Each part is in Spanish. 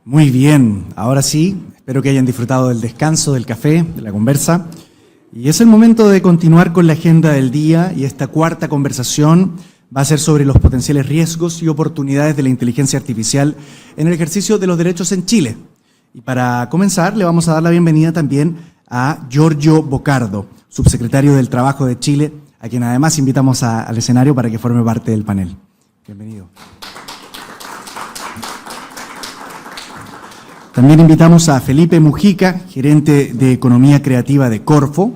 Muy bien, ahora sí, espero que hayan disfrutado del descanso, del café, de la conversa. Y es el momento de continuar con la agenda del día, y esta cuarta conversación va a ser sobre los potenciales riesgos y oportunidades de la inteligencia artificial en el ejercicio de los derechos en Chile. Y para comenzar, le vamos a dar la bienvenida también a Giorgio Bocardo, subsecretario del Trabajo de Chile, a quien además invitamos al escenario para que forme parte del panel. Bienvenido. También invitamos a Felipe Mujica, gerente de Economía Creativa de Corfo.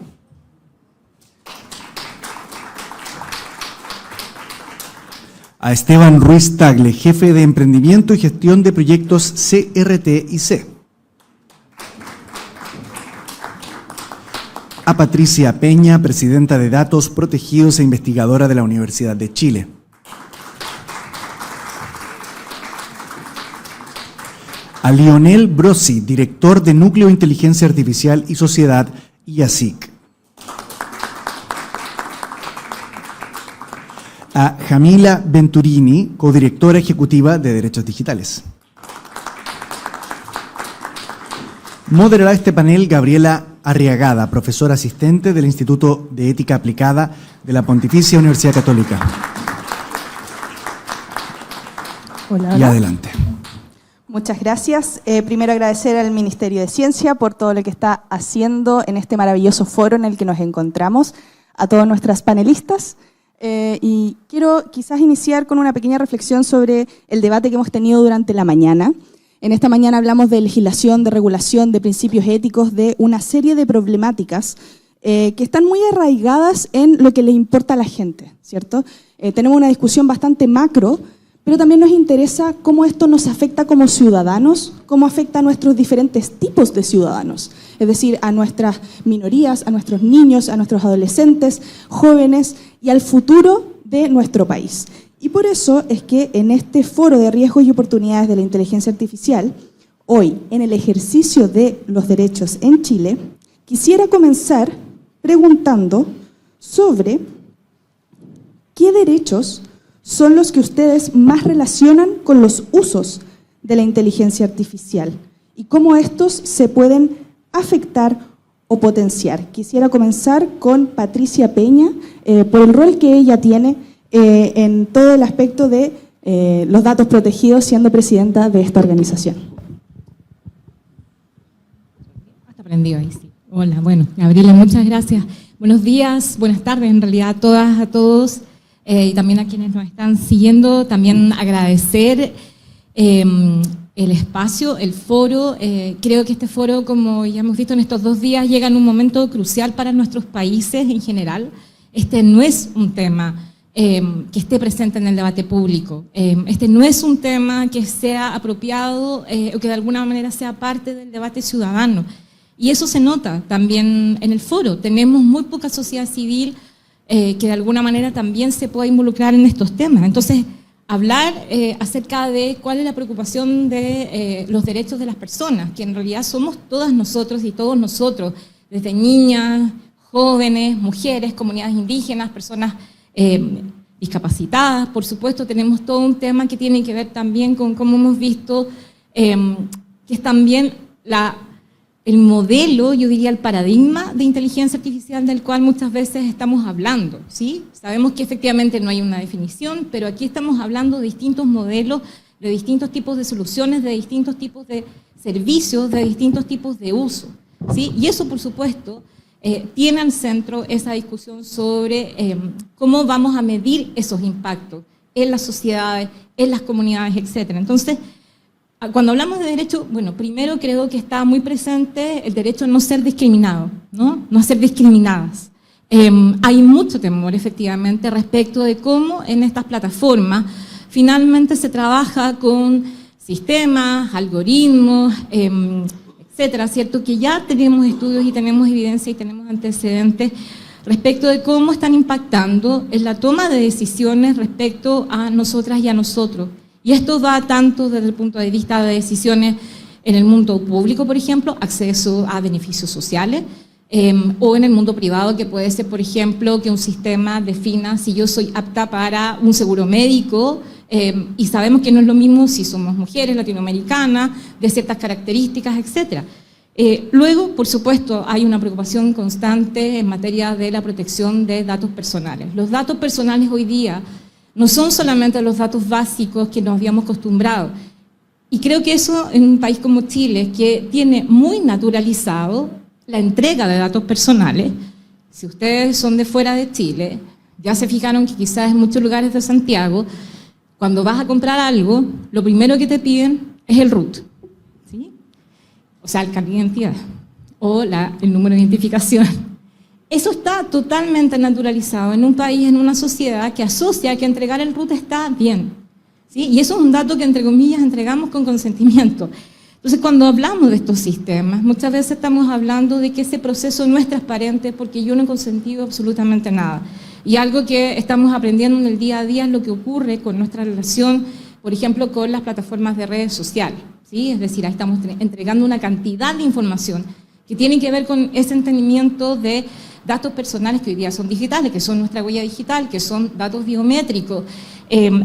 A Esteban Ruiz Tagle, jefe de Emprendimiento y Gestión de Proyectos CRT&C. A Patricia Peña, presidenta de Datos Protegidos e investigadora de la Universidad de Chile. A Lionel Brosi, director de Núcleo de Inteligencia Artificial y Sociedad, IASIC. A Jamila Venturini, codirectora ejecutiva de Derechos Digitales. Moderará este panel Gabriela Arriagada, profesora asistente del Instituto de Ética Aplicada de la Pontificia Universidad Católica. Hola. Y adelante. Muchas gracias. Primero agradecer al Ministerio de Ciencia por todo lo que está haciendo en este maravilloso foro en el que nos encontramos, a todas nuestras panelistas. Y quiero quizás iniciar con una pequeña reflexión sobre el debate que hemos tenido durante la mañana. En esta mañana hablamos de legislación, de regulación, de principios éticos, de una serie de problemáticas que están muy arraigadas en lo que le importa a la gente, ¿cierto? Tenemos una discusión bastante macro, pero también nos interesa cómo esto nos afecta como ciudadanos, cómo afecta a nuestros diferentes tipos de ciudadanos, es decir, a nuestras minorías, a nuestros niños, a nuestros adolescentes, jóvenes y al futuro de nuestro país. Y por eso es que en este foro de riesgos y oportunidades de la inteligencia artificial, hoy, en el ejercicio de los derechos en Chile, quisiera comenzar preguntando sobre qué derechos son los que ustedes más relacionan con los usos de la inteligencia artificial y cómo estos se pueden afectar o potenciar. Quisiera comenzar con Patricia Peña, por el rol que ella tiene en todo el aspecto de los datos protegidos, siendo presidenta de esta organización. Hasta aprendió ahí, sí. Hola, bueno, Gabriela, muchas gracias. Buenos días, buenas tardes, en realidad a todas, a todos. Y también a quienes nos están siguiendo, también agradecer el espacio, el foro. Creo que este foro, como ya hemos visto en estos 2 días, llega en un momento crucial para nuestros países en general. Este no es un tema que esté presente en el debate público. Este no es un tema que sea apropiado o que de alguna manera sea parte del debate ciudadano. Y eso se nota también en el foro. Tenemos muy poca sociedad civil que de alguna manera también se pueda involucrar en estos temas. Entonces, hablar acerca de cuál es la preocupación de los derechos de las personas, que en realidad somos todas nosotros y todos nosotros, desde niñas, jóvenes, mujeres, comunidades indígenas, personas discapacitadas. Por supuesto, tenemos todo un tema que tiene que ver también con cómo hemos visto, que es también el modelo, yo diría el paradigma de inteligencia artificial del cual muchas veces estamos hablando, ¿sí? Sabemos que efectivamente no hay una definición, pero aquí estamos hablando de distintos modelos, de distintos tipos de soluciones, de distintos tipos de servicios, de distintos tipos de uso, ¿sí? Y eso, por supuesto, tiene al centro esa discusión sobre cómo vamos a medir esos impactos en las sociedades, en las comunidades, etcétera. Entonces, cuando hablamos de derecho, bueno, primero creo que está muy presente el derecho a no ser discriminado, ¿no? No a ser discriminadas. Hay mucho temor, efectivamente, respecto de cómo en estas plataformas finalmente se trabaja con sistemas, algoritmos, etcétera, ¿cierto? Que ya tenemos estudios y tenemos evidencia y tenemos antecedentes respecto de cómo están impactando en la toma de decisiones respecto a nosotras y a nosotros. Y esto va tanto desde el punto de vista de decisiones en el mundo público, por ejemplo, acceso a beneficios sociales, o en el mundo privado, que puede ser, por ejemplo, que un sistema defina si yo soy apta para un seguro médico y sabemos que no es lo mismo si somos mujeres latinoamericanas, de ciertas características, etc. Luego, por supuesto, hay una preocupación constante en materia de la protección de datos personales. Los datos personales hoy día no son solamente los datos básicos que nos habíamos acostumbrado. Y creo que eso en un país como Chile, que tiene muy naturalizado la entrega de datos personales, si ustedes son de fuera de Chile, ya se fijaron que quizás en muchos lugares de Santiago, cuando vas a comprar algo, lo primero que te piden es el RUT, ¿sí? O sea, el carnet de identidad o el número de identificación. Eso está totalmente naturalizado en un país, en una sociedad que asocia que entregar el RUT está bien, ¿sí? Y eso es un dato que, entre comillas, entregamos con consentimiento. Entonces, cuando hablamos de estos sistemas, muchas veces estamos hablando de que ese proceso no es transparente porque yo no he consentido absolutamente nada. Y algo que estamos aprendiendo en el día a día es lo que ocurre con nuestra relación, por ejemplo, con las plataformas de redes sociales, ¿sí? Es decir, ahí estamos entregando una cantidad de información que tiene que ver con ese entendimiento de datos personales que hoy día son digitales, que son nuestra huella digital, que son datos biométricos.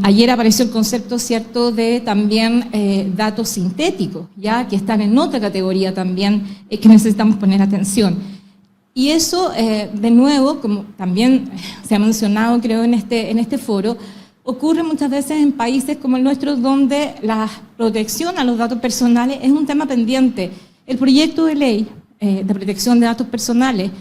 Ayer apareció el concepto, ¿cierto?, de también datos sintéticos, ya que están en otra categoría también que necesitamos poner atención. Y eso, de nuevo, como también se ha mencionado, creo, en este foro, ocurre muchas veces en países como el nuestro, donde la protección a los datos personales es un tema pendiente. El proyecto de ley de protección de datos personales,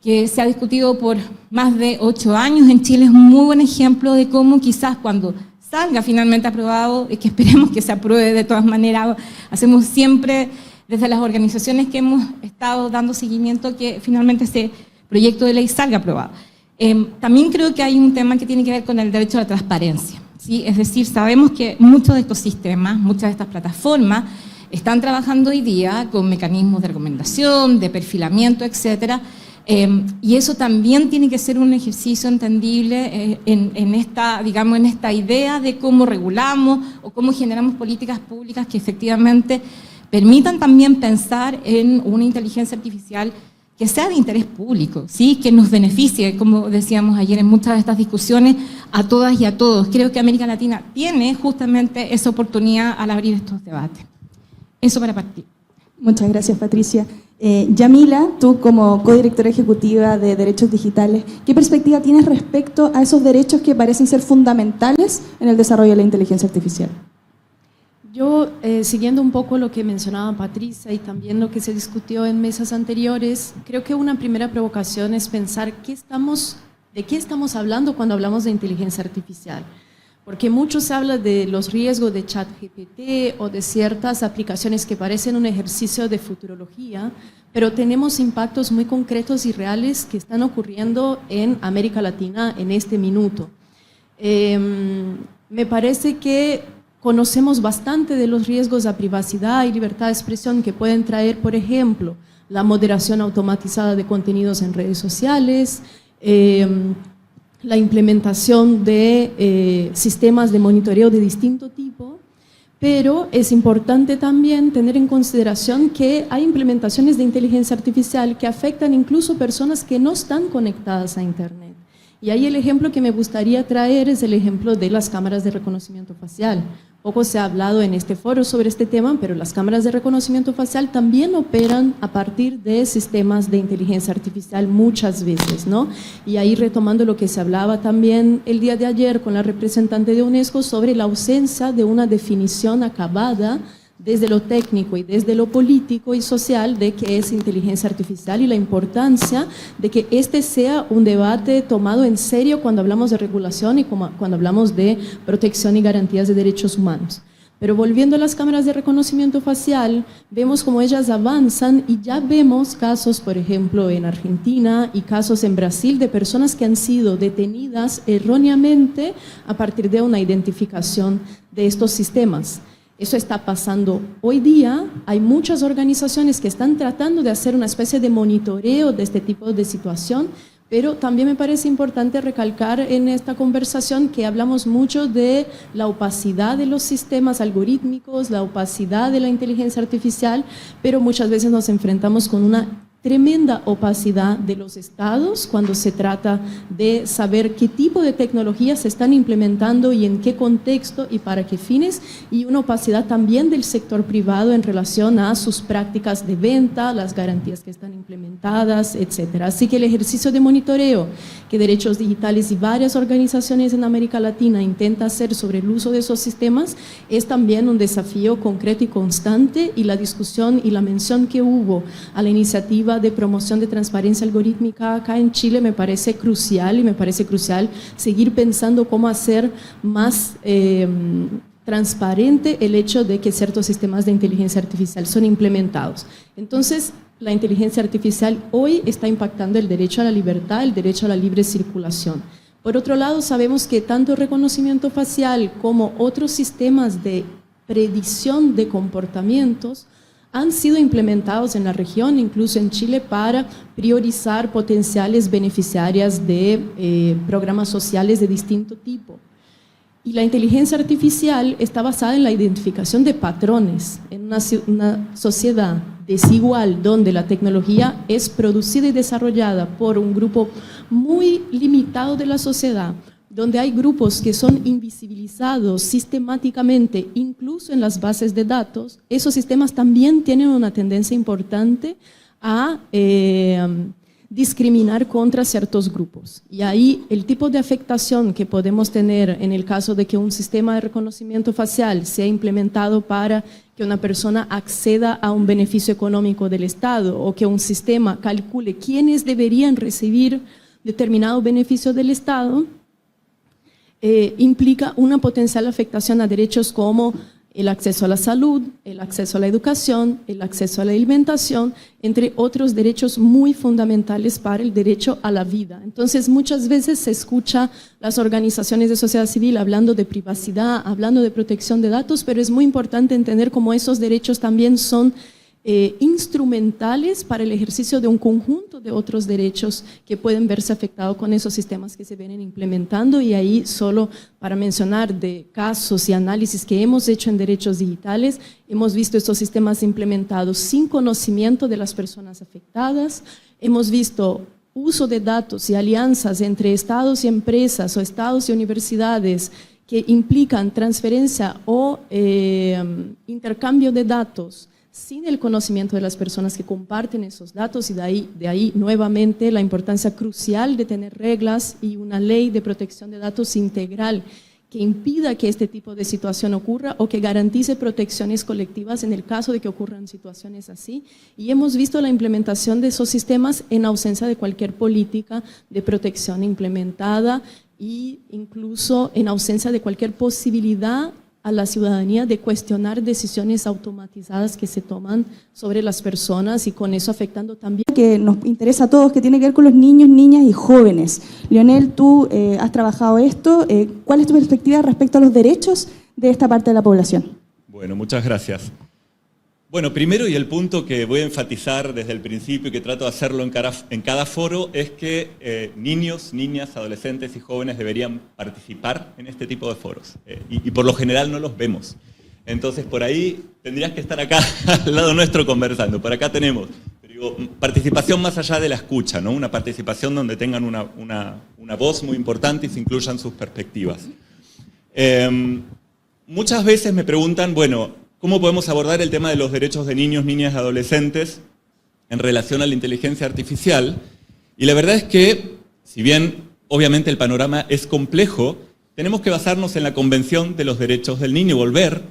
que se ha discutido por más de 8 años en Chile, es un muy buen ejemplo de cómo quizás cuando salga finalmente aprobado, y que esperemos que se apruebe de todas maneras, hacemos siempre desde las organizaciones que hemos estado dando seguimiento que finalmente ese proyecto de ley salga aprobado. También creo que hay un tema que tiene que ver con el derecho a la transparencia, ¿sí? Es decir, sabemos que muchos de estos sistemas, muchas de estas plataformas, están trabajando hoy día con mecanismos de recomendación, de perfilamiento, etcétera, y eso también tiene que ser un ejercicio entendible en esta idea de cómo regulamos o cómo generamos políticas públicas que efectivamente permitan también pensar en una inteligencia artificial que sea de interés público, ¿sí? Que nos beneficie, como decíamos ayer en muchas de estas discusiones, a todas y a todos. Creo que América Latina tiene justamente esa oportunidad al abrir estos debates. Eso para partir. Muchas gracias, Patricia. Yamila, tú como codirectora ejecutiva de Derechos Digitales, ¿qué perspectiva tienes respecto a esos derechos que parecen ser fundamentales en el desarrollo de la inteligencia artificial? Yo, siguiendo un poco lo que mencionaba Patricia y también lo que se discutió en mesas anteriores, creo que una primera provocación es pensar de qué estamos hablando cuando hablamos de inteligencia artificial. Porque mucho se habla de los riesgos de ChatGPT o de ciertas aplicaciones que parecen un ejercicio de futurología, pero tenemos impactos muy concretos y reales que están ocurriendo en América Latina en este minuto. Me parece que conocemos bastante de los riesgos a privacidad y libertad de expresión que pueden traer, por ejemplo, la moderación automatizada de contenidos en redes sociales, la implementación de sistemas de monitoreo de distinto tipo, pero es importante también tener en consideración que hay implementaciones de inteligencia artificial que afectan incluso personas que no están conectadas a Internet. Y ahí el ejemplo que me gustaría traer es el ejemplo de las cámaras de reconocimiento facial. Poco se ha hablado en este foro sobre este tema, pero las cámaras de reconocimiento facial también operan a partir de sistemas de inteligencia artificial muchas veces, ¿no? Y ahí retomando lo que se hablaba también el día de ayer con la representante de UNESCO sobre la ausencia de una definición acabada desde lo técnico y desde lo político y social de qué es inteligencia artificial y la importancia de que este sea un debate tomado en serio cuando hablamos de regulación y cuando hablamos de protección y garantías de derechos humanos. Pero volviendo a las cámaras de reconocimiento facial, vemos cómo ellas avanzan y ya vemos casos, por ejemplo, en Argentina y casos en Brasil de personas que han sido detenidas erróneamente a partir de una identificación de estos sistemas. Eso está pasando hoy día. Hay muchas organizaciones que están tratando de hacer una especie de monitoreo de este tipo de situación, pero también me parece importante recalcar en esta conversación que hablamos mucho de la opacidad de los sistemas algorítmicos, la opacidad de la inteligencia artificial, pero muchas veces nos enfrentamos con una tremenda opacidad de los estados cuando se trata de saber qué tipo de tecnologías se están implementando y en qué contexto y para qué fines, y una opacidad también del sector privado en relación a sus prácticas de venta, las garantías que están implementadas, etc. Así que el ejercicio de monitoreo que Derechos Digitales y varias organizaciones en América Latina intentan hacer sobre el uso de esos sistemas es también un desafío concreto y constante, y la discusión y la mención que hubo a la iniciativa de promoción de transparencia algorítmica acá en Chile me parece crucial, y me parece crucial seguir pensando cómo hacer más transparente el hecho de que ciertos sistemas de inteligencia artificial son implementados. Entonces, la inteligencia artificial hoy está impactando el derecho a la libertad, el derecho a la libre circulación. Por otro lado, sabemos que tanto reconocimiento facial como otros sistemas de predicción de comportamientos han sido implementados en la región, incluso en Chile, para priorizar potenciales beneficiarias de programas sociales de distinto tipo. Y la inteligencia artificial está basada en la identificación de patrones en una sociedad desigual, donde la tecnología es producida y desarrollada por un grupo muy limitado de la sociedad, donde hay grupos que son invisibilizados sistemáticamente, incluso en las bases de datos. Esos sistemas también tienen una tendencia importante a discriminar contra ciertos grupos. Y ahí el tipo de afectación que podemos tener en el caso de que un sistema de reconocimiento facial sea implementado para que una persona acceda a un beneficio económico del Estado, o que un sistema calcule quiénes deberían recibir determinado beneficio del Estado, implica una potencial afectación a derechos como el acceso a la salud, el acceso a la educación, el acceso a la alimentación, entre otros derechos muy fundamentales para el derecho a la vida. Entonces, muchas veces se escucha las organizaciones de sociedad civil hablando de privacidad, hablando de protección de datos, pero es muy importante entender cómo esos derechos también son instrumentales para el ejercicio de un conjunto de otros derechos que pueden verse afectados con esos sistemas que se vienen implementando. Y ahí, solo para mencionar de casos y análisis que hemos hecho en Derechos Digitales, hemos visto estos sistemas implementados sin conocimiento de las personas afectadas, hemos visto uso de datos y alianzas entre estados y empresas o estados y universidades que implican transferencia o intercambio de datos sin el conocimiento de las personas que comparten esos datos, y de ahí nuevamente la importancia crucial de tener reglas y una ley de protección de datos integral que impida que este tipo de situación ocurra, o que garantice protecciones colectivas en el caso de que ocurran situaciones así. Y hemos visto la implementación de esos sistemas en ausencia de cualquier política de protección implementada, e incluso en ausencia de cualquier posibilidad a la ciudadanía de cuestionar decisiones automatizadas que se toman sobre las personas, y con eso afectando también. Que nos interesa a todos, que tiene que ver con los niños, niñas y jóvenes. Leonel, tú has trabajado esto. ¿Cuál es tu perspectiva respecto a los derechos de esta parte de la población? Bueno, muchas gracias. Bueno, primero, y el punto que voy a enfatizar desde el principio y que trato de hacerlo en cada foro, es que niños, niñas, adolescentes y jóvenes deberían participar en este tipo de foros. Y por lo general no los vemos. Entonces, por ahí tendrías que estar acá al lado nuestro conversando. Por acá tenemos, digo, participación más allá de la escucha, ¿no? Una participación donde tengan una voz muy importante y se incluyan sus perspectivas. Muchas veces me preguntan, bueno, ¿cómo podemos abordar el tema de los derechos de niños, niñas y adolescentes en relación a la inteligencia artificial? Y la verdad es que, si bien obviamente el panorama es complejo, tenemos que basarnos en la Convención de los Derechos del Niño y volver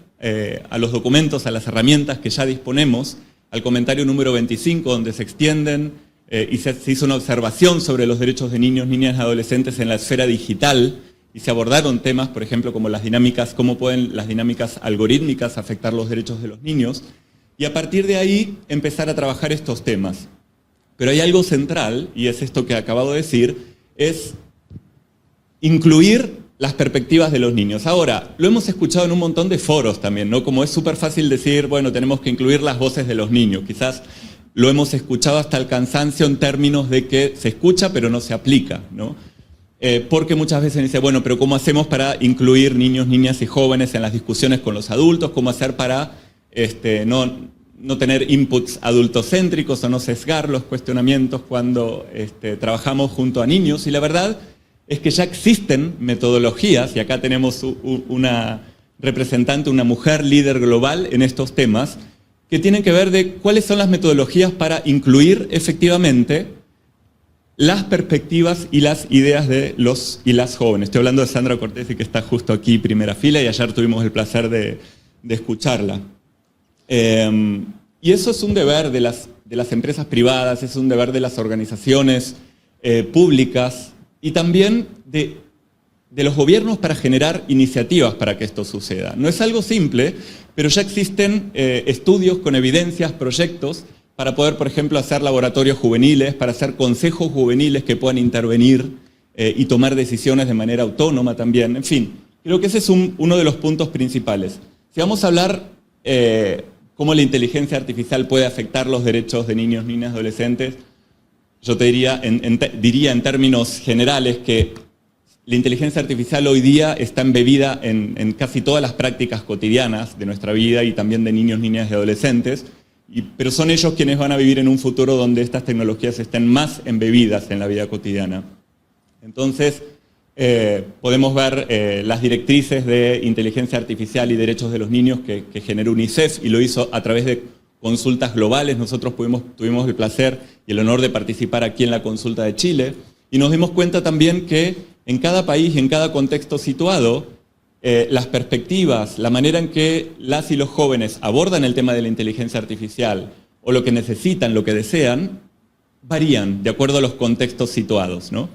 a los documentos, a las herramientas que ya disponemos, al comentario número 25, donde se extienden y se hizo una observación sobre los derechos de niños, niñas y adolescentes en la esfera digital, y se abordaron temas, por ejemplo, como las dinámicas, cómo pueden las dinámicas algorítmicas afectar los derechos de los niños, y a partir de ahí empezar a trabajar estos temas. Pero hay algo central, y es esto que acabo de decir, es incluir las perspectivas de los niños. Ahora, lo hemos escuchado en un montón de foros también, ¿no? Como es súper fácil decir, bueno, tenemos que incluir las voces de los niños. Quizás lo hemos escuchado hasta el cansancio en términos de que se escucha pero no se aplica, ¿no? Porque muchas veces dice, bueno, pero ¿cómo hacemos para incluir niños, niñas y jóvenes en las discusiones con los adultos? ¿Cómo hacer para no tener inputs adultocéntricos o no sesgar los cuestionamientos cuando trabajamos junto a niños. Y la verdad es que ya existen metodologías, y acá tenemos una representante, una mujer líder global en estos temas, que tienen que ver de cuáles son las metodologías para incluir efectivamente las perspectivas y las ideas de los y las jóvenes. Estoy hablando de Sandra Cortesi, que está justo aquí, primera fila, y ayer tuvimos el placer de escucharla. Y eso es un deber de las empresas privadas, es un deber de las organizaciones públicas y también de los gobiernos para generar iniciativas para que esto suceda. No es algo simple, pero ya existen estudios con evidencias, proyectos, para poder, por ejemplo, hacer laboratorios juveniles, para hacer consejos juveniles que puedan intervenir y tomar decisiones de manera autónoma también. En fin, creo que ese es uno de los puntos principales. Si vamos a hablar cómo la inteligencia artificial puede afectar los derechos de niños, niñas, adolescentes, yo te diría en términos generales que la inteligencia artificial hoy día está embebida en casi todas las prácticas cotidianas de nuestra vida y también de niños, niñas y adolescentes, pero son ellos quienes van a vivir en un futuro donde estas tecnologías estén más embebidas en la vida cotidiana. Entonces, podemos ver las directrices de inteligencia artificial y derechos de los niños que generó UNICEF y lo hizo a través de consultas globales. Nosotros tuvimos el placer y el honor de participar aquí en la consulta de Chile y nos dimos cuenta también que en cada país y en cada contexto situado, las perspectivas, la manera en que las y los jóvenes abordan el tema de la inteligencia artificial o lo que necesitan, lo que desean, varían de acuerdo a los contextos situados, ¿no?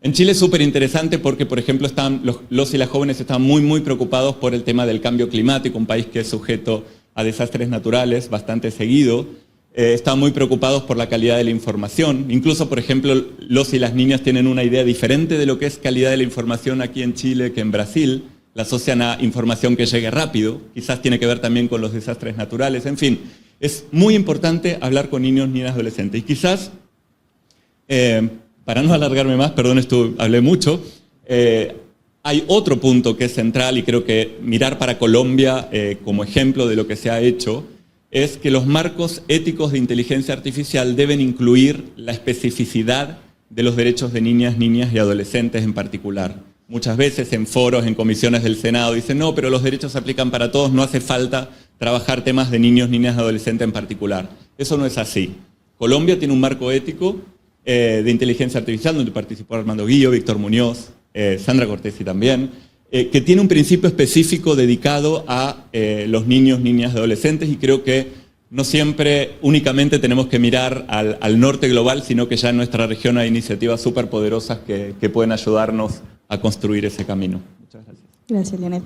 En Chile es súper interesante porque, por ejemplo, los y las jóvenes están muy preocupados por el tema del cambio climático, un país que es sujeto a desastres naturales bastante seguido. Están muy preocupados por la calidad de la información. Incluso, por ejemplo, los y las niñas tienen una idea diferente de lo que es calidad de la información aquí en Chile que en Brasil. La asocian a información que llegue rápido, quizás tiene que ver también con los desastres naturales. En fin, es muy importante hablar con niños, niñas, adolescentes. Y quizás, para no alargarme más, perdón, hablé mucho, hay otro punto que es central y creo que mirar para Colombia como ejemplo de lo que se ha hecho es que los marcos éticos de inteligencia artificial deben incluir la especificidad de los derechos de niñas, niñas y adolescentes en particular. Muchas veces en foros, en comisiones del Senado dicen no, pero los derechos se aplican para todos, no hace falta trabajar temas de niños, niñas y adolescentes en particular. Eso no es así. Colombia tiene un marco ético de inteligencia artificial donde participó Armando Guillo, Víctor Muñoz, Sandra Cortesi también, que tiene un principio específico dedicado a los niños, niñas y adolescentes y creo que no siempre únicamente tenemos que mirar al norte global, sino que ya en nuestra región hay iniciativas súper poderosas que pueden ayudarnos a construir ese camino. Muchas gracias. Gracias, Lionel.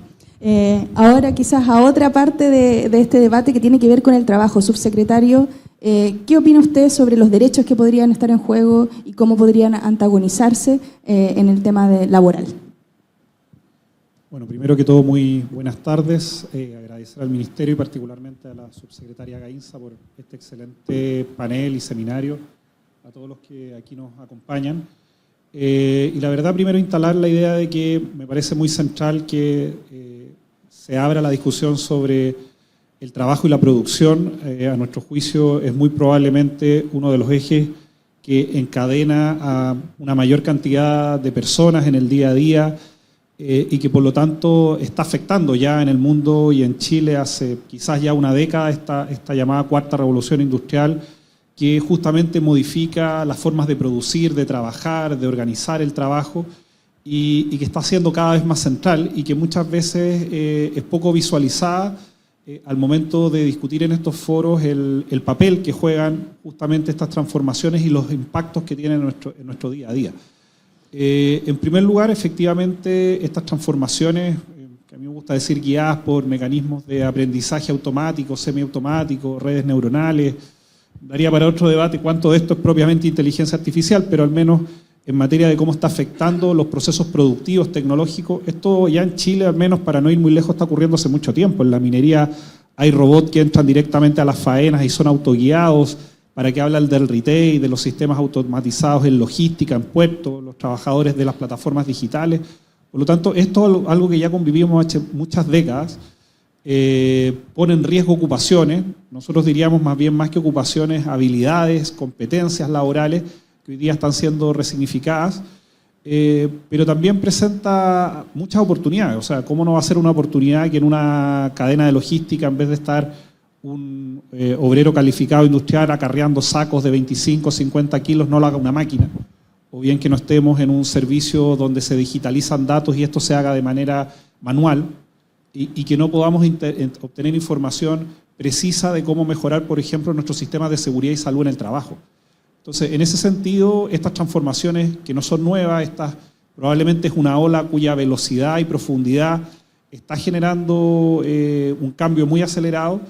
Ahora quizás a otra parte de este debate que tiene que ver con el trabajo. Subsecretario, ¿qué opina usted sobre los derechos que podrían estar en juego y cómo podrían antagonizarse en el tema laboral? Bueno, primero que todo, muy buenas tardes. Agradecer al Ministerio y particularmente a la subsecretaria Gainza por este excelente panel y seminario, a todos los que aquí nos acompañan. Y la verdad, primero instalar la idea de que me parece muy central que se abra la discusión sobre el trabajo y la producción. A nuestro juicio es muy probablemente uno de los ejes que encadena a una mayor cantidad de personas en el día a día y que por lo tanto está afectando ya en el mundo y en Chile hace quizás ya una década esta llamada cuarta revolución industrial, que justamente modifica las formas de producir, de trabajar, de organizar el trabajo y que está siendo cada vez más central y que muchas veces es poco visualizada al momento de discutir en estos foros el papel que juegan justamente estas transformaciones y los impactos que tienen en nuestro día a día. En primer lugar, efectivamente, estas transformaciones, que a mí me gusta decir guiadas por mecanismos de aprendizaje automático, semiautomático, redes neuronales. Daría para otro debate cuánto de esto es propiamente inteligencia artificial, pero al menos en materia de cómo está afectando los procesos productivos, tecnológicos, esto ya en Chile, al menos para no ir muy lejos, está ocurriendo hace mucho tiempo. En la minería hay robots que entran directamente a las faenas y son autoguiados. Para que hablan del retail, de los sistemas automatizados en logística, en puertos, los trabajadores de las plataformas digitales. Por lo tanto, esto es algo que ya convivimos hace muchas décadas pone en riesgo ocupaciones, nosotros diríamos más bien más que ocupaciones, habilidades, competencias laborales que hoy día están siendo resignificadas, pero también presenta muchas oportunidades. O sea, ¿cómo no va a ser una oportunidad que en una cadena de logística, en vez de estar un obrero calificado industrial acarreando sacos de 25 o 50 kilos, no lo haga una máquina? O bien que no estemos en un servicio donde se digitalizan datos y esto se haga de manera manual, y que no podamos obtener información precisa de cómo mejorar, por ejemplo, nuestros sistemas de seguridad y salud en el trabajo. Entonces, en ese sentido, estas transformaciones que no son nuevas, probablemente es una ola cuya velocidad y profundidad está generando un cambio muy acelerado.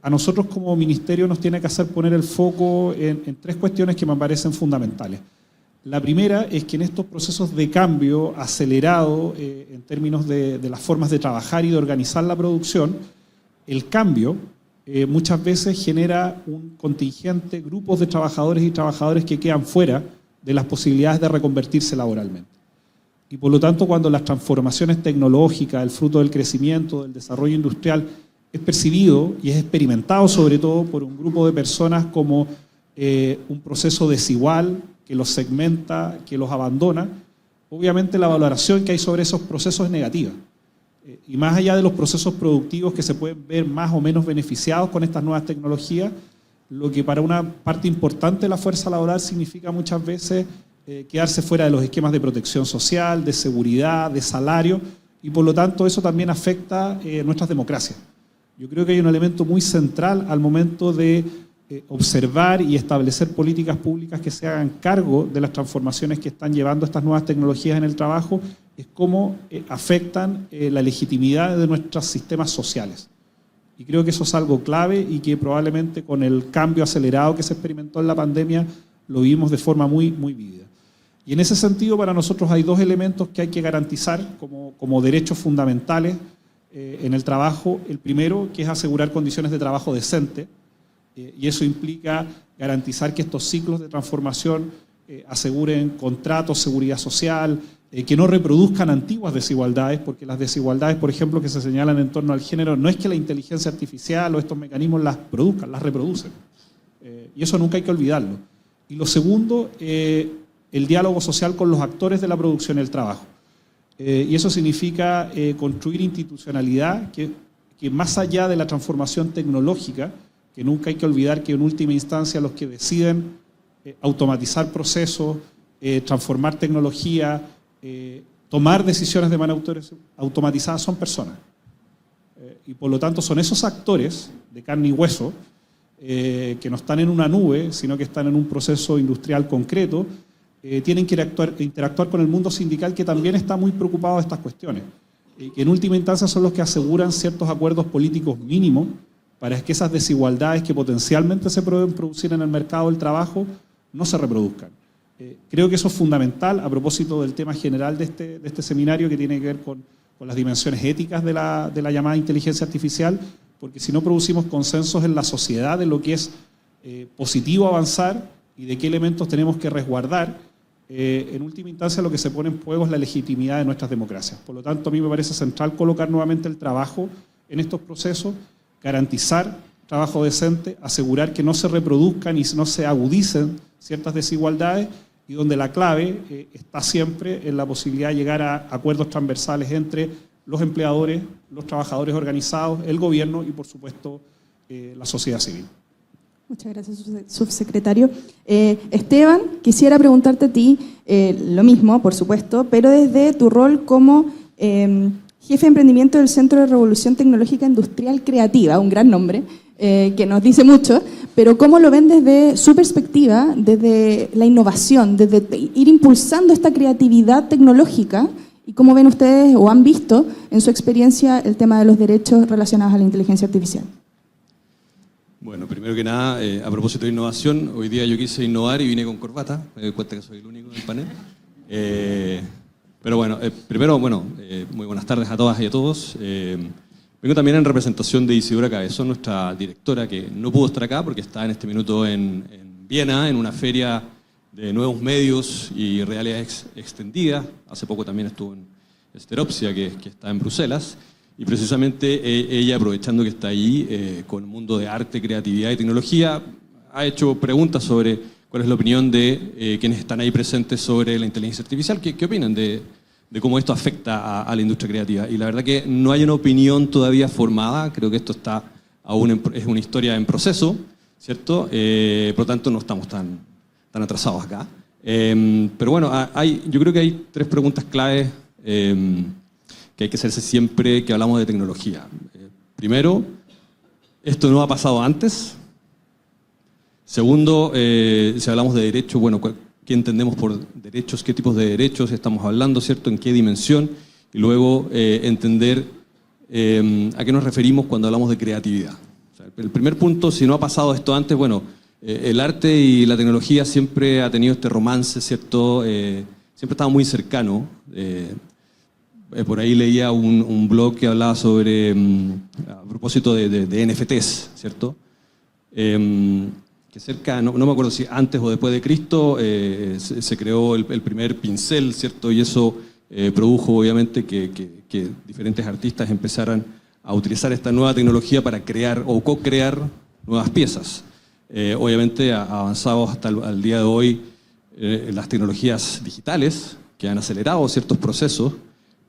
A nosotros como ministerio nos tiene que hacer poner el foco en tres cuestiones que me parecen fundamentales. La primera es que en estos procesos de cambio acelerado en términos de las formas de trabajar y de organizar la producción, el cambio muchas veces genera un contingente, grupos de trabajadores y trabajadoras que quedan fuera de las posibilidades de reconvertirse laboralmente. Y por lo tanto, cuando las transformaciones tecnológicas, el fruto del crecimiento, del desarrollo industrial, es percibido y es experimentado sobre todo por un grupo de personas como un proceso desigual, que los segmenta, que los abandona, obviamente la valoración que hay sobre esos procesos es negativa. Y más allá de los procesos productivos que se pueden ver más o menos beneficiados con estas nuevas tecnologías, lo que para una parte importante de la fuerza laboral significa muchas veces quedarse fuera de los esquemas de protección social, de seguridad, de salario, y por lo tanto eso también afecta nuestras democracias. Yo creo que hay un elemento muy central al momento de observar y establecer políticas públicas que se hagan cargo de las transformaciones que están llevando estas nuevas tecnologías en el trabajo, es cómo afectan la legitimidad de nuestros sistemas sociales. Y creo que eso es algo clave y que probablemente con el cambio acelerado que se experimentó en la pandemia lo vimos de forma muy, muy vívida. Y en ese sentido para nosotros hay dos elementos que hay que garantizar como derechos fundamentales en el trabajo. El primero, que es asegurar condiciones de trabajo decentes, y eso implica garantizar que estos ciclos de transformación aseguren contratos, seguridad social, que no reproduzcan antiguas desigualdades, porque las desigualdades, por ejemplo, que se señalan en torno al género, no es que la inteligencia artificial o estos mecanismos las produzcan, las reproducen. Y eso nunca hay que olvidarlo. Y lo segundo, el diálogo social con los actores de la producción y el trabajo. Y eso significa construir institucionalidad que más allá de la transformación tecnológica, que nunca hay que olvidar que en última instancia los que deciden automatizar procesos, transformar tecnología, tomar decisiones de manera automatizada son personas. Y por lo tanto son esos actores de carne y hueso que no están en una nube, sino que están en un proceso industrial concreto, tienen que interactuar con el mundo sindical que también está muy preocupado de estas cuestiones. Que en última instancia son los que aseguran ciertos acuerdos políticos mínimos para que esas desigualdades que potencialmente se pueden producir en el mercado del trabajo no se reproduzcan. Creo que eso es fundamental a propósito del tema general de este seminario que tiene que ver con las dimensiones éticas de la llamada inteligencia artificial, porque si no producimos consensos en la sociedad de lo que es positivo avanzar y de qué elementos tenemos que resguardar, en última instancia lo que se pone en juego es la legitimidad de nuestras democracias. Por lo tanto, a mí me parece central colocar nuevamente el trabajo en estos procesos, garantizar trabajo decente, asegurar que no se reproduzcan y no se agudicen ciertas desigualdades, y donde la clave está siempre en la posibilidad de llegar a acuerdos transversales entre los empleadores, los trabajadores organizados, el gobierno y, por supuesto, la sociedad civil. Muchas gracias, subsecretario. Esteban, quisiera preguntarte a ti lo mismo, por supuesto, pero desde tu rol como jefe de emprendimiento del Centro de Revolución Tecnológica Industrial Creativa, un gran nombre, que nos dice mucho, pero ¿cómo lo ven desde su perspectiva, desde la innovación, desde ir impulsando esta creatividad tecnológica? ¿Y cómo ven ustedes o han visto en su experiencia el tema de los derechos relacionados a la inteligencia artificial? Bueno, primero que nada, a propósito de innovación, hoy día yo quise innovar y vine con corbata, me doy cuenta que soy el único en el panel. Pero bueno, primero, muy buenas tardes a todas y a todos. Vengo también en representación de Isidora Cabezón, nuestra directora, que no pudo estar acá porque está en este minuto en Viena, en una feria de nuevos medios y realidades extendidas. Hace poco también estuvo en Esteropsia, que está en Bruselas. y precisamente ella, aprovechando que está ahí con el mundo de arte, creatividad y tecnología, ha hecho preguntas sobre cuál es la opinión de quienes están ahí presentes sobre la inteligencia artificial. ¿Qué opinan de cómo esto afecta a la industria creativa? Y la verdad que no hay una opinión todavía formada, creo que esto está aún es una historia en proceso, ¿cierto? Por lo tanto, no estamos tan atrasados acá. Pero bueno, yo creo que hay 3 preguntas claves que hay que hacerse siempre que hablamos de tecnología. Primero, ¿esto no ha pasado antes? Segundo, si hablamos de derechos, bueno, ¿qué entendemos por derechos? ¿Qué tipos de derechos estamos hablando, cierto? ¿En qué dimensión? Y luego entender a qué nos referimos cuando hablamos de creatividad. O sea, el primer punto, si no ha pasado esto antes, bueno, el arte y la tecnología siempre ha tenido este romance, ¿cierto? Siempre estaba muy cercano. Por ahí leía un blog que hablaba sobre, a propósito de NFTs, ¿cierto? Que cerca, no me acuerdo si antes o después de Cristo, se creó el primer pincel, ¿cierto? Y eso produjo obviamente que diferentes artistas empezaran a utilizar esta nueva tecnología para crear o co-crear nuevas piezas. Obviamente avanzados hasta el día de hoy las tecnologías digitales que han acelerado ciertos procesos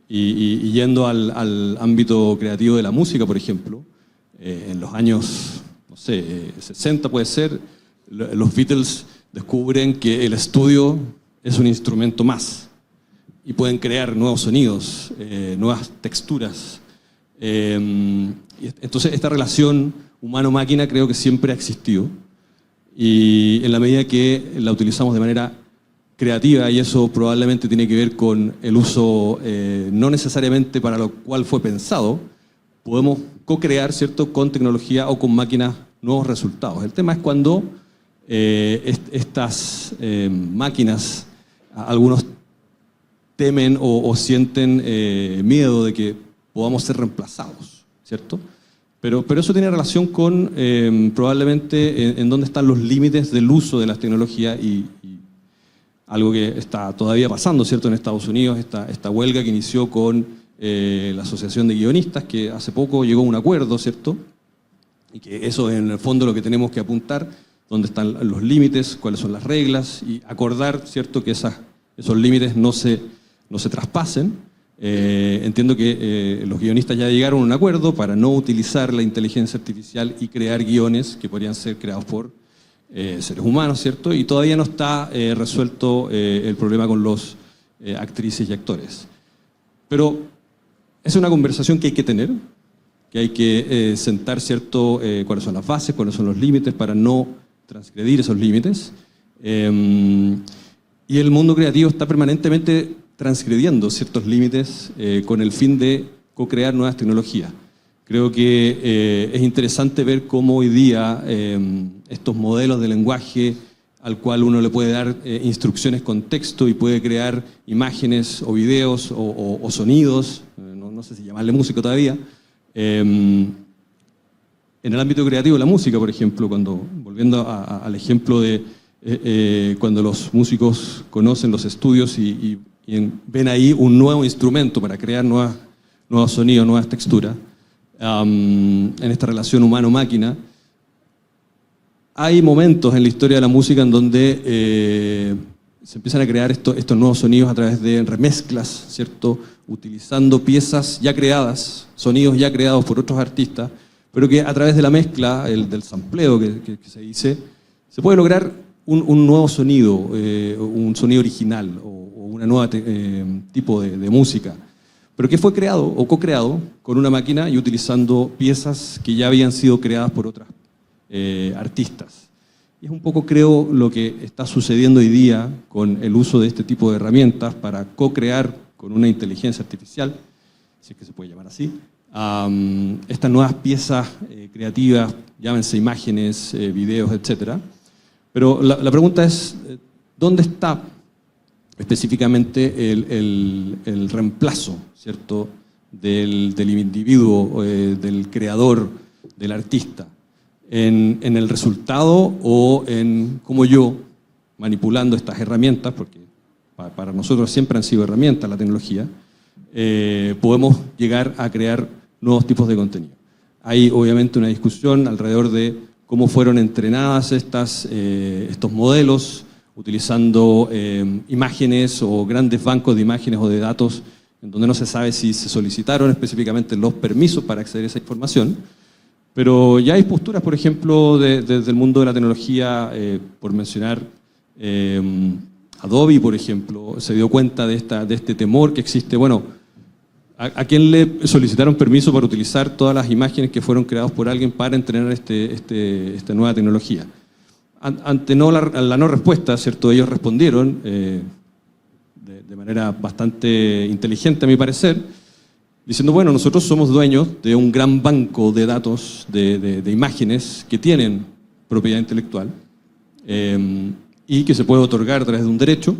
y yendo al ámbito creativo de la música, por ejemplo, en los años, no sé, 60 puede ser, los Beatles descubren que el estudio es un instrumento más y pueden crear nuevos sonidos, nuevas texturas. Entonces esta relación humano-máquina creo que siempre ha existido y en la medida que la utilizamos de manera creativa, y eso probablemente tiene que ver con el uso no necesariamente para lo cual fue pensado, podemos co-crear, ¿cierto?, con tecnología o con máquinas nuevos resultados. El tema es cuando estas máquinas, algunos temen o sienten miedo de que podamos ser reemplazados, ¿cierto? Pero eso tiene relación con probablemente en dónde están los límites del uso de las tecnologías y algo que está todavía pasando, ¿cierto?, en Estados Unidos, esta huelga que inició con la Asociación de Guionistas, que hace poco llegó a un acuerdo, ¿cierto? Y que eso en el fondo lo que tenemos que apuntar, dónde están los límites, cuáles son las reglas, y acordar, ¿cierto?, que esos límites no se traspasen. Entiendo que los guionistas ya llegaron a un acuerdo para no utilizar la inteligencia artificial y crear guiones que podrían ser creados por seres humanos, ¿cierto? Y todavía no está resuelto el problema con los actrices y actores. Pero es una conversación que hay que tener, que hay que sentar, ¿cierto?, cuáles son las bases, cuáles son los límites para no transgredir esos límites. Y el mundo creativo está permanentemente transgrediendo ciertos límites con el fin de co-crear nuevas tecnologías. Creo que es interesante ver cómo hoy día estos modelos de lenguaje al cual uno le puede dar instrucciones con texto y puede crear imágenes o videos o sonidos, no sé si llamarle música todavía. En el ámbito creativo de la música, por ejemplo, volviendo al ejemplo de cuando los músicos conocen los estudios y ven ahí un nuevo instrumento para crear nuevos sonidos, nuevas texturas, en esta relación humano-máquina, hay momentos en la historia de la música en donde se empiezan a crear estos nuevos sonidos a través de remezclas, ¿cierto?, utilizando piezas ya creadas, sonidos ya creados por otros artistas, pero que a través de la mezcla, del sampleo que se dice, se puede lograr un nuevo sonido, un sonido original o una nueva tipo de música, pero que fue creado o co-creado con una máquina y utilizando piezas que ya habían sido creadas por otras artistas. Y es un poco, creo, lo que está sucediendo hoy día con el uso de este tipo de herramientas para co-crear con una inteligencia artificial, si es que se puede llamar así, estas nuevas piezas creativas, llámense imágenes, videos, etc. Pero la pregunta es, ¿dónde está específicamente el reemplazo, ¿cierto?, del individuo, del creador, del artista? ¿En el resultado o en cómo yo, manipulando estas herramientas, porque para nosotros siempre han sido herramientas la tecnología, podemos llegar a crear nuevos tipos de contenido. Hay obviamente una discusión alrededor de cómo fueron entrenadas estos modelos, utilizando imágenes o grandes bancos de imágenes o de datos, en donde no se sabe si se solicitaron específicamente los permisos para acceder a esa información. Pero ya hay posturas, por ejemplo, desde el mundo de la tecnología, por mencionar Adobe, por ejemplo, se dio cuenta de este temor que existe. Bueno, ¿a quién le solicitaron permiso para utilizar todas las imágenes que fueron creadas por alguien para entrenar esta nueva tecnología? Ante la no respuesta, ¿cierto? Ellos respondieron de manera bastante inteligente, a mi parecer, diciendo, bueno, nosotros somos dueños de un gran banco de datos, de imágenes que tienen propiedad intelectual y que se puede otorgar a través de un derecho,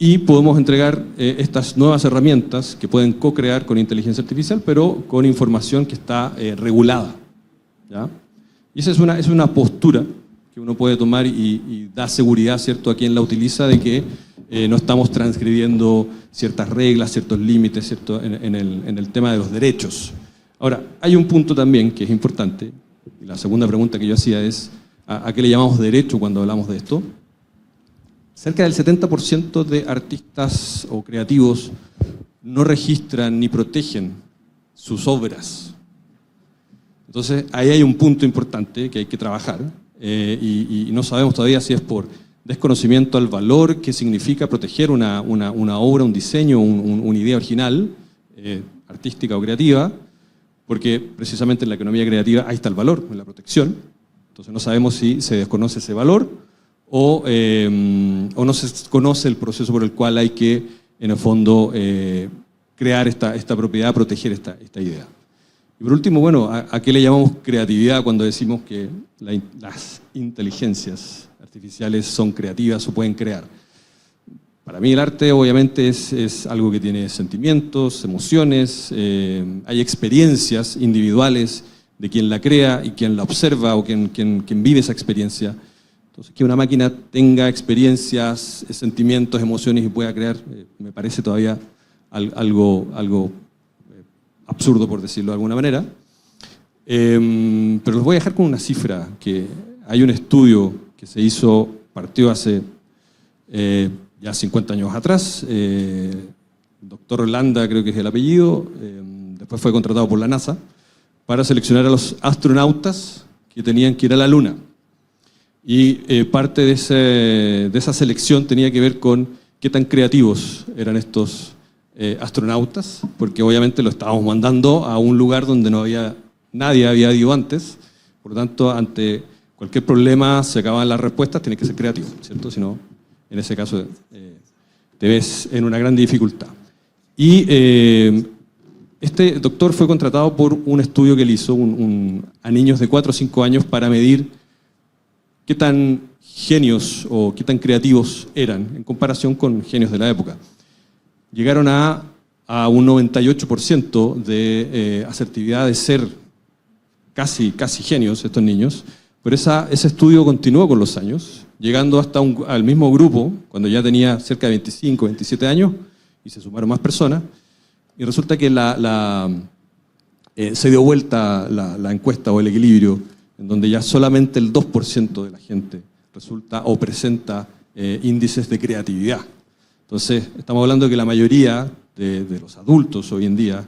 y podemos entregar estas nuevas herramientas que pueden co-crear con inteligencia artificial, pero con información que está regulada, ¿ya? Y esa es una postura que uno puede tomar y da seguridad, ¿cierto?, a quien la utiliza, de que no estamos transgrediendo ciertas reglas, ciertos límites, ¿cierto?, en el tema de los derechos. Ahora, hay un punto también que es importante, y la segunda pregunta que yo hacía es, ¿a qué le llamamos derecho cuando hablamos de esto? Cerca del 70% de artistas o creativos no registran ni protegen sus obras. Entonces, ahí hay un punto importante que hay que trabajar, y no sabemos todavía si es por desconocimiento al valor que significa proteger una obra, un diseño, una idea original, artística o creativa, porque precisamente en la economía creativa ahí está el valor, en la protección. Entonces no sabemos si se desconoce ese valor o no se conoce el proceso por el cual hay que, en el fondo, crear esta propiedad, proteger esta idea. Y por último, bueno, ¿a qué le llamamos creatividad cuando decimos que las inteligencias artificiales son creativas o pueden crear? Para mí el arte obviamente es algo que tiene sentimientos, emociones, hay experiencias individuales de quien la crea y quien la observa o quien vive esa experiencia. Entonces, que una máquina tenga experiencias, sentimientos, emociones y pueda crear, me parece todavía algo absurdo, por decirlo de alguna manera. Pero los voy a dejar con una cifra, que hay un estudio que se hizo, partió hace ya 50 años atrás, doctor Landa creo que es el apellido, después fue contratado por la NASA, para seleccionar a los astronautas que tenían que ir a la Luna. Y parte de esa selección tenía que ver con qué tan creativos eran estos astronautas, porque obviamente lo estábamos mandando a un lugar donde nadie había ido antes, por lo tanto, ante cualquier problema, se acaban las respuestas, tienes que ser creativo, ¿cierto? Si no, en ese caso, te ves en una gran dificultad. Y este doctor fue contratado por un estudio que él hizo a niños de 4 o 5 años para medir qué tan genios o qué tan creativos eran en comparación con genios de la época. Llegaron a un 98% de asertividad de ser casi genios estos niños, pero ese estudio continuó con los años, llegando hasta al mismo grupo, cuando ya tenía cerca de 25, 27 años, y se sumaron más personas, y resulta que se dio vuelta la encuesta o el equilibrio, en donde ya solamente el 2% de la gente resulta o presenta índices de creatividad. Entonces, estamos hablando de que la mayoría de los adultos hoy en día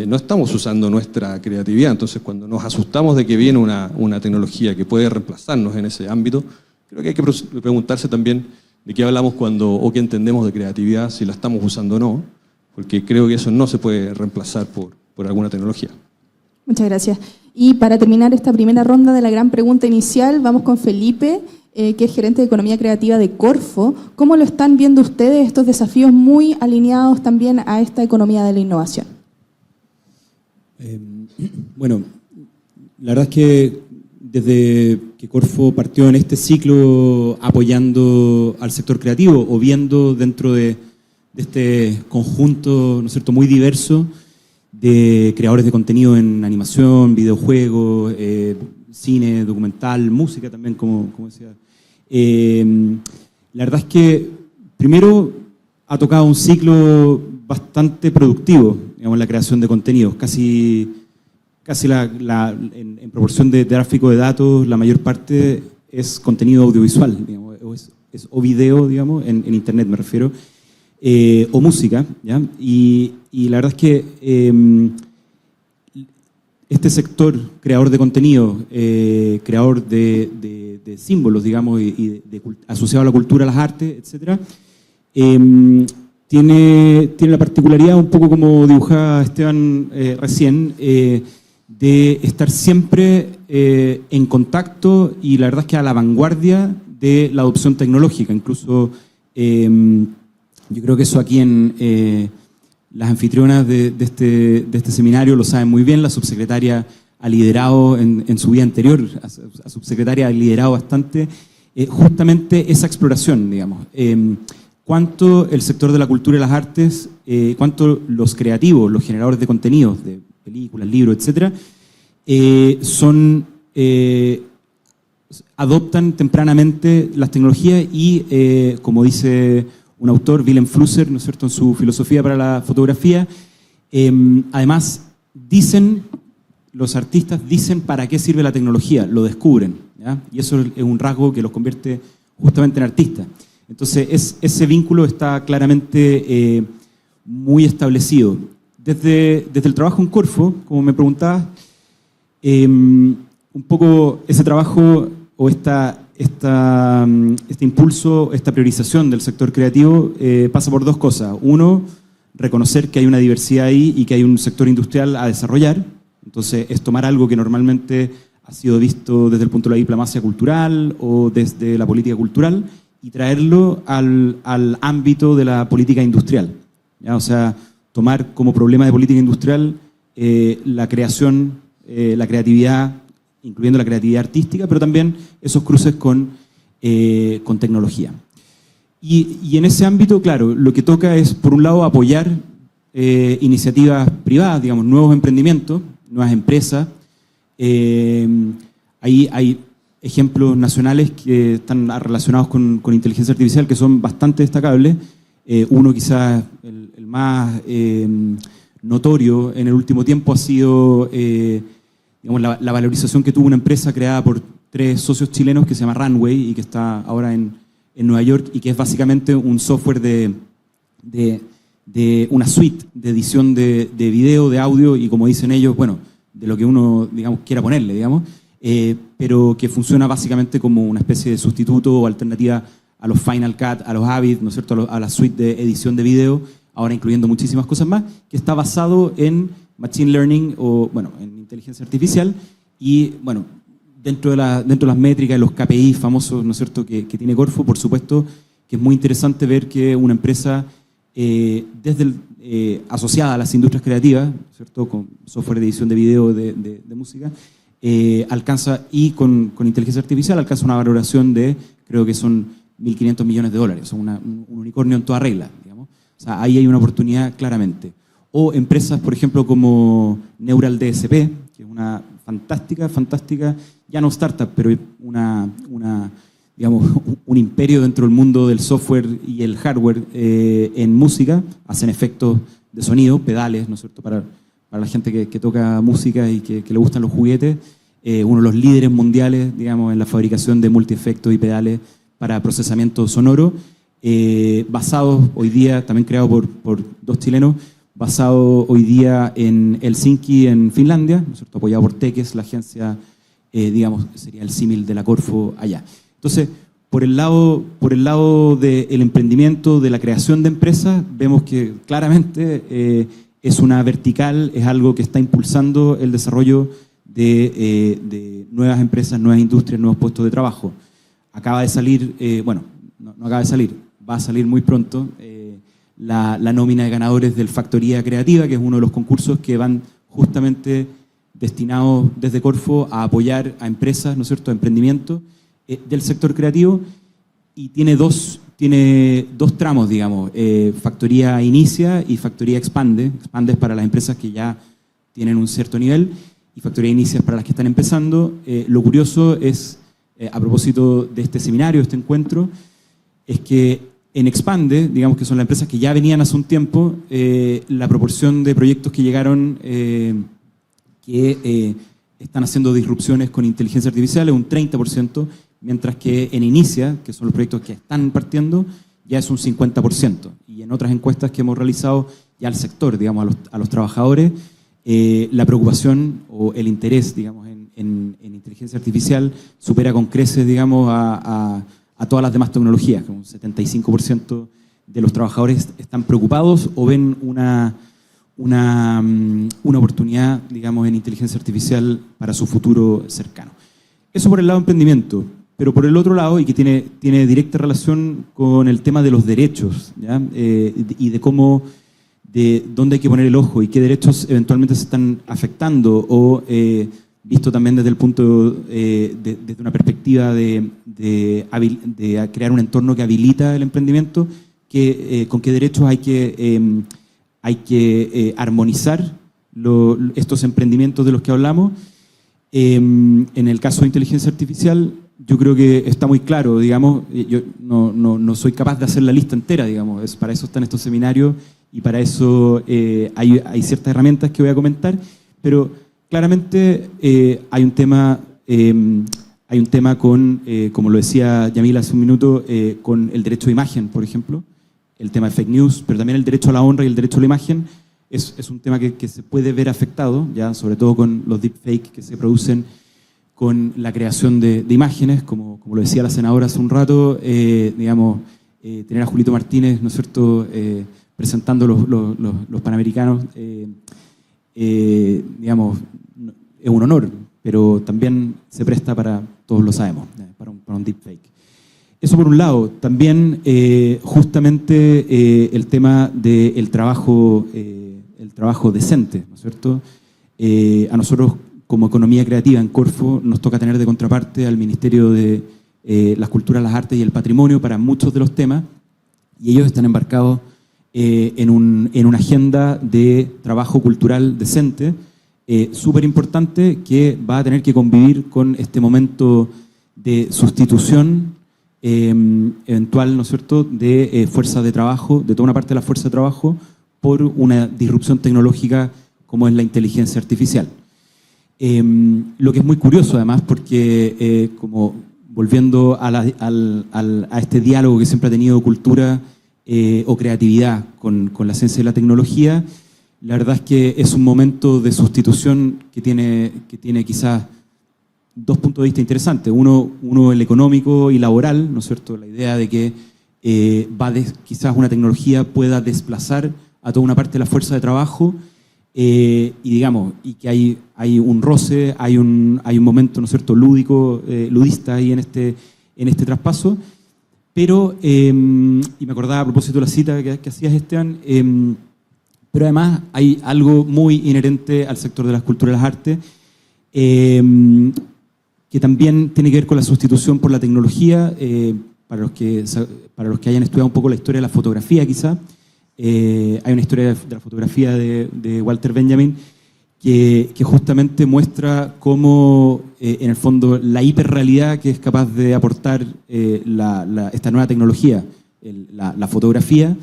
no estamos usando nuestra creatividad. Entonces, cuando nos asustamos de que viene una tecnología que puede reemplazarnos en ese ámbito, creo que hay que preguntarse también de qué hablamos o qué entendemos de creatividad, si la estamos usando o no, porque creo que eso no se puede reemplazar por alguna tecnología. Muchas gracias. Y para terminar esta primera ronda de la gran pregunta inicial, vamos con Felipe, que es gerente de Economía Creativa de Corfo. ¿Cómo lo están viendo ustedes estos desafíos muy alineados también a esta economía de la innovación? Bueno, la verdad es que desde que Corfo partió en este ciclo apoyando al sector creativo o viendo dentro de este conjunto, ¿no es cierto?, muy diverso de creadores de contenido en animación, videojuegos, cine, documental, música también, como decía. La verdad es que primero ha tocado un ciclo bastante productivo digamos, la creación de contenidos. Casi en proporción de tráfico de datos, la mayor parte es contenido audiovisual, digamos, o video, digamos, en Internet me refiero, o música, ¿ya? Y la verdad es que este sector creador de contenido, creador de símbolos, digamos, asociado a la cultura, a las artes, etcétera, tiene la particularidad, un poco como dibujaba Esteban recién, de estar siempre en contacto y la verdad es que a la vanguardia de la adopción tecnológica. Incluso yo creo que eso aquí las anfitrionas de este seminario lo saben muy bien. La subsecretaria ha liderado en su vida anterior, la subsecretaria ha liderado bastante justamente esa exploración, digamos. Cuánto el sector de la cultura y las artes, cuánto los creativos, los generadores de contenidos, de películas, libros, etcétera, adoptan tempranamente las tecnologías y, como dice un autor, Willem Flusser, ¿no es cierto?, en su filosofía para la fotografía, además los artistas dicen para qué sirve la tecnología, lo descubren, ¿ya? Y eso es un rasgo que los convierte justamente en artistas. Entonces, ese vínculo está claramente muy establecido. Desde el trabajo en Corfo, como me preguntabas, un poco ese trabajo o este impulso, esta priorización del sector creativo pasa por dos cosas. Uno, reconocer que hay una diversidad ahí y que hay un sector industrial a desarrollar. Entonces, es tomar algo que normalmente ha sido visto desde el punto de la diplomacia cultural o desde la política cultural y traerlo al ámbito de la política industrial, ¿ya? O sea, tomar como problema de política industrial la creación, la creatividad, incluyendo la creatividad artística, pero también esos cruces con tecnología. Y en ese ámbito, claro, lo que toca es, por un lado, apoyar iniciativas privadas, digamos, nuevos emprendimientos, nuevas empresas. Ahí hay ejemplos nacionales que están relacionados con inteligencia artificial que son bastante destacables. Uno quizás el más notorio en el último tiempo ha sido digamos, la valorización que tuvo una empresa creada por 3 socios chilenos que se llama Runway y que está ahora en Nueva York y que es básicamente un software de una suite de edición de video, de audio y, como dicen ellos, bueno, de lo que uno, digamos, quiera ponerle, digamos, pero que funciona básicamente como una especie de sustituto o alternativa a los Final Cut, a los Avid, ¿no es cierto?, a la suite de edición de video, ahora incluyendo muchísimas cosas más, que está basado en Machine Learning o, bueno, en inteligencia artificial y, bueno, dentro de las métricas, los KPI famosos, ¿no es cierto?, que tiene Corfo, por supuesto, que es muy interesante ver que una empresa asociada a las industrias creativas, ¿cierto?, con software de edición de video, de música, alcanza, y con inteligencia artificial, alcanza una valoración de, creo que son $1.500 millones, son un unicornio en toda regla, digamos. O sea, ahí hay una oportunidad claramente. O empresas, por ejemplo, como Neural DSP, que es una fantástica, ya no startup, pero digamos, un imperio dentro del mundo del software y el hardware en música. Hacen efectos de sonido, pedales, ¿no es cierto?, para la gente que toca música y que le gustan los juguetes. Uno de los líderes mundiales, digamos, en la fabricación de multiefectos y pedales para procesamiento sonoro, basados hoy día, también creado por 2 chilenos, basado hoy día en Helsinki, en Finlandia, ¿no es cierto?, apoyado por Tekes, la agencia, digamos, sería el símil de la Corfo allá. Entonces, por el lado del emprendimiento, de la creación de empresas, vemos que claramente es una vertical, es algo que está impulsando el desarrollo de nuevas empresas, nuevas industrias, nuevos puestos de trabajo. Acaba de salir, bueno, no acaba de salir, va a salir muy pronto, la nómina de ganadores del Factoría Creativa, que es uno de los concursos que van justamente destinados desde Corfo a apoyar a empresas, ¿no es cierto?, a emprendimiento del sector creativo, y tiene dos tramos, digamos, Factoría Inicia y Factoría Expande. Expande es para las empresas que ya tienen un cierto nivel y Factoría Inicia es para las que están empezando. Lo curioso es, a propósito de este seminario, este encuentro, es que En Expande, digamos que son las empresas que ya venían hace un tiempo, la proporción de proyectos que llegaron que están haciendo disrupciones con inteligencia artificial es un 30%, mientras que en Inicia, que son los proyectos que están partiendo, ya es un 50%. Y en otras encuestas que hemos realizado ya al sector, digamos, a los trabajadores, la preocupación o el interés, digamos, en inteligencia artificial supera con creces, digamos, a todas las demás tecnologías. Como un 75% de los trabajadores están preocupados o ven una oportunidad, digamos, en inteligencia artificial para su futuro cercano. Eso por el lado de emprendimiento, pero por el otro lado, y que tiene directa relación con el tema de los derechos, ¿ya? Y de cómo, de dónde hay que poner el ojo y qué derechos eventualmente se están afectando o visto también desde el punto, desde una perspectiva de crear un entorno que habilita el emprendimiento, con qué derechos hay que armonizar estos emprendimientos de los que hablamos. En el caso de inteligencia artificial, yo creo que está muy claro, digamos, yo no soy capaz de hacer la lista entera, digamos, para eso están estos seminarios y para eso hay ciertas herramientas que voy a comentar, pero claramente hay un tema con, como lo decía Yamila hace un minuto, con el derecho de imagen, por ejemplo, el tema de fake news, pero también el derecho a la honra y el derecho a la imagen es un tema que se puede ver afectado, ya sobre todo con los deepfakes que se producen con la creación de imágenes, como lo decía la senadora hace un rato, digamos, tener a Julito Martínez, ¿no es cierto?, presentando los Panamericanos, digamos, es un honor, pero también se presta para, todos lo sabemos, para un deepfake. Eso por un lado. También justamente el tema del trabajo decente, ¿no es cierto? A nosotros, como Economía Creativa en Corfo, nos toca tener de contraparte al Ministerio de las Culturas, las Artes y el Patrimonio para muchos de los temas, y ellos están embarcados en una agenda de trabajo cultural decente, súper importante, que va a tener que convivir con este momento de sustitución eventual, ¿no es cierto?, de fuerzas de trabajo, de toda una parte de la fuerza de trabajo, por una disrupción tecnológica como es la inteligencia artificial. Lo que es muy curioso, además, porque como volviendo a este diálogo que siempre ha tenido cultura o creatividad con la ciencia y la tecnología, la verdad es que es un momento de sustitución que tiene quizás dos puntos de vista interesantes. Uno el económico y laboral, ¿no es cierto? La idea de que quizás una tecnología pueda desplazar a toda una parte de la fuerza de trabajo y que hay un roce, hay un momento, ¿no es cierto?, ludista ahí en este traspaso. Pero, y me acordaba a propósito de la cita que hacías, Esteban, pero además hay algo muy inherente al sector de las culturas y las artes, que también tiene que ver con la sustitución por la tecnología. Para los que hayan estudiado un poco la historia de la fotografía, quizá, hay una historia de la fotografía de Walter Benjamin que justamente muestra cómo, en el fondo, la hiperrealidad que es capaz de aportar esta nueva tecnología, la fotografía,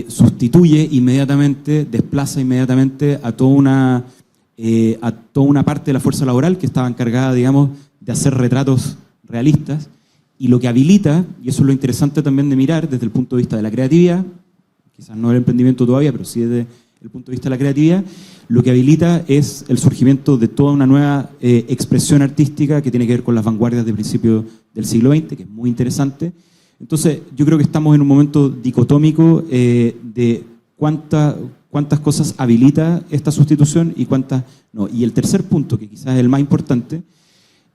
sustituye inmediatamente, desplaza inmediatamente a toda una parte de la fuerza laboral que estaba encargada, digamos, de hacer retratos realistas, y lo que habilita, y eso es lo interesante también de mirar desde el punto de vista de la creatividad, quizás no del emprendimiento todavía, pero sí desde el punto de vista de la creatividad, lo que habilita es el surgimiento de toda una nueva expresión artística que tiene que ver con las vanguardias de principios del siglo XX, que es muy interesante. Entonces, yo creo que estamos en un momento dicotómico de cuántas cosas habilita esta sustitución y cuántas no. Y el tercer punto, que quizás es el más importante,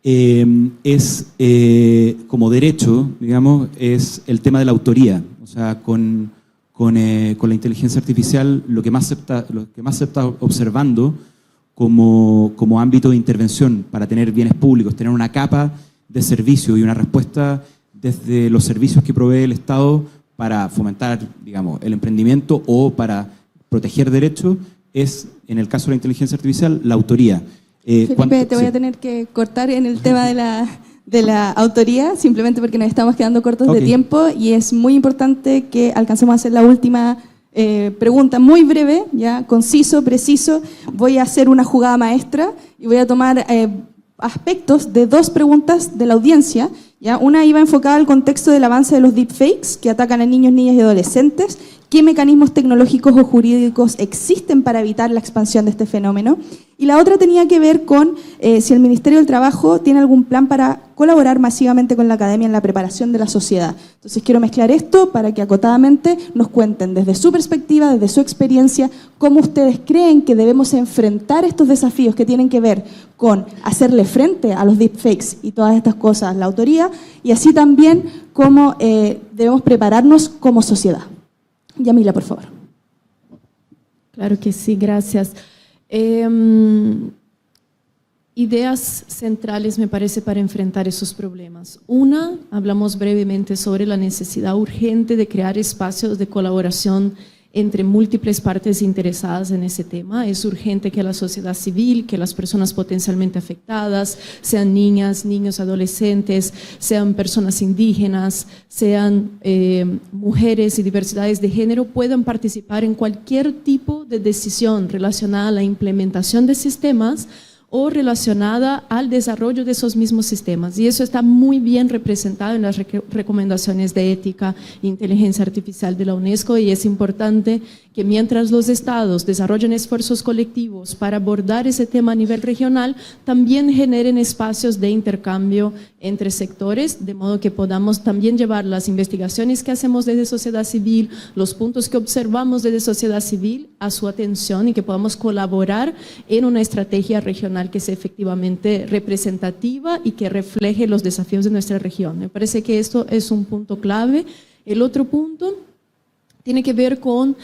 es como derecho, digamos, es el tema de la autoría. O sea, con la inteligencia artificial lo que más se está observando como ámbito de intervención para tener bienes públicos, tener una capa de servicio y una respuesta desde los servicios que provee el Estado para fomentar, digamos, el emprendimiento o para proteger derechos, es, en el caso de la inteligencia artificial, la autoría. Felipe, te voy sí. a tener que cortar en el tema de de la autoría, simplemente porque nos estamos quedando cortos de tiempo y es muy importante que alcancemos a hacer la última pregunta muy breve, ya conciso, preciso. Voy a hacer una jugada maestra y voy a tomar aspectos de 2 preguntas de la audiencia. ¿Ya? Una iba enfocada al contexto del avance de los deepfakes que atacan a niños, niñas y adolescentes. ¿Qué mecanismos tecnológicos o jurídicos existen para evitar la expansión de este fenómeno? Y la otra tenía que ver con si el Ministerio del Trabajo tiene algún plan para colaborar masivamente con la academia en la preparación de la sociedad. Entonces quiero mezclar esto para que acotadamente nos cuenten desde su perspectiva, desde su experiencia, cómo ustedes creen que debemos enfrentar estos desafíos que tienen que ver con hacerle frente a los deepfakes y todas estas cosas, la autoría, y así también cómo debemos prepararnos como sociedad. Yamila, por favor. Claro que sí, gracias. Ideas centrales, me parece, para enfrentar esos problemas. Una, hablamos brevemente sobre la necesidad urgente de crear espacios de colaboración entre múltiples partes interesadas en ese tema. Es urgente que la sociedad civil, que las personas potencialmente afectadas, sean niñas, niños, adolescentes, sean personas indígenas, sean mujeres y diversidades de género, puedan participar en cualquier tipo de decisión relacionada a la implementación de sistemas o relacionada al desarrollo de esos mismos sistemas. Y eso está muy bien representado en las recomendaciones de ética e inteligencia artificial de la UNESCO, y es importante que mientras los estados desarrollen esfuerzos colectivos para abordar ese tema a nivel regional, también generen espacios de intercambio entre sectores, de modo que podamos también llevar las investigaciones que hacemos desde sociedad civil, los puntos que observamos desde sociedad civil a su atención y que podamos colaborar en una estrategia regional que sea efectivamente representativa y que refleje los desafíos de nuestra región. Me parece que esto es un punto clave. El otro punto tiene que ver con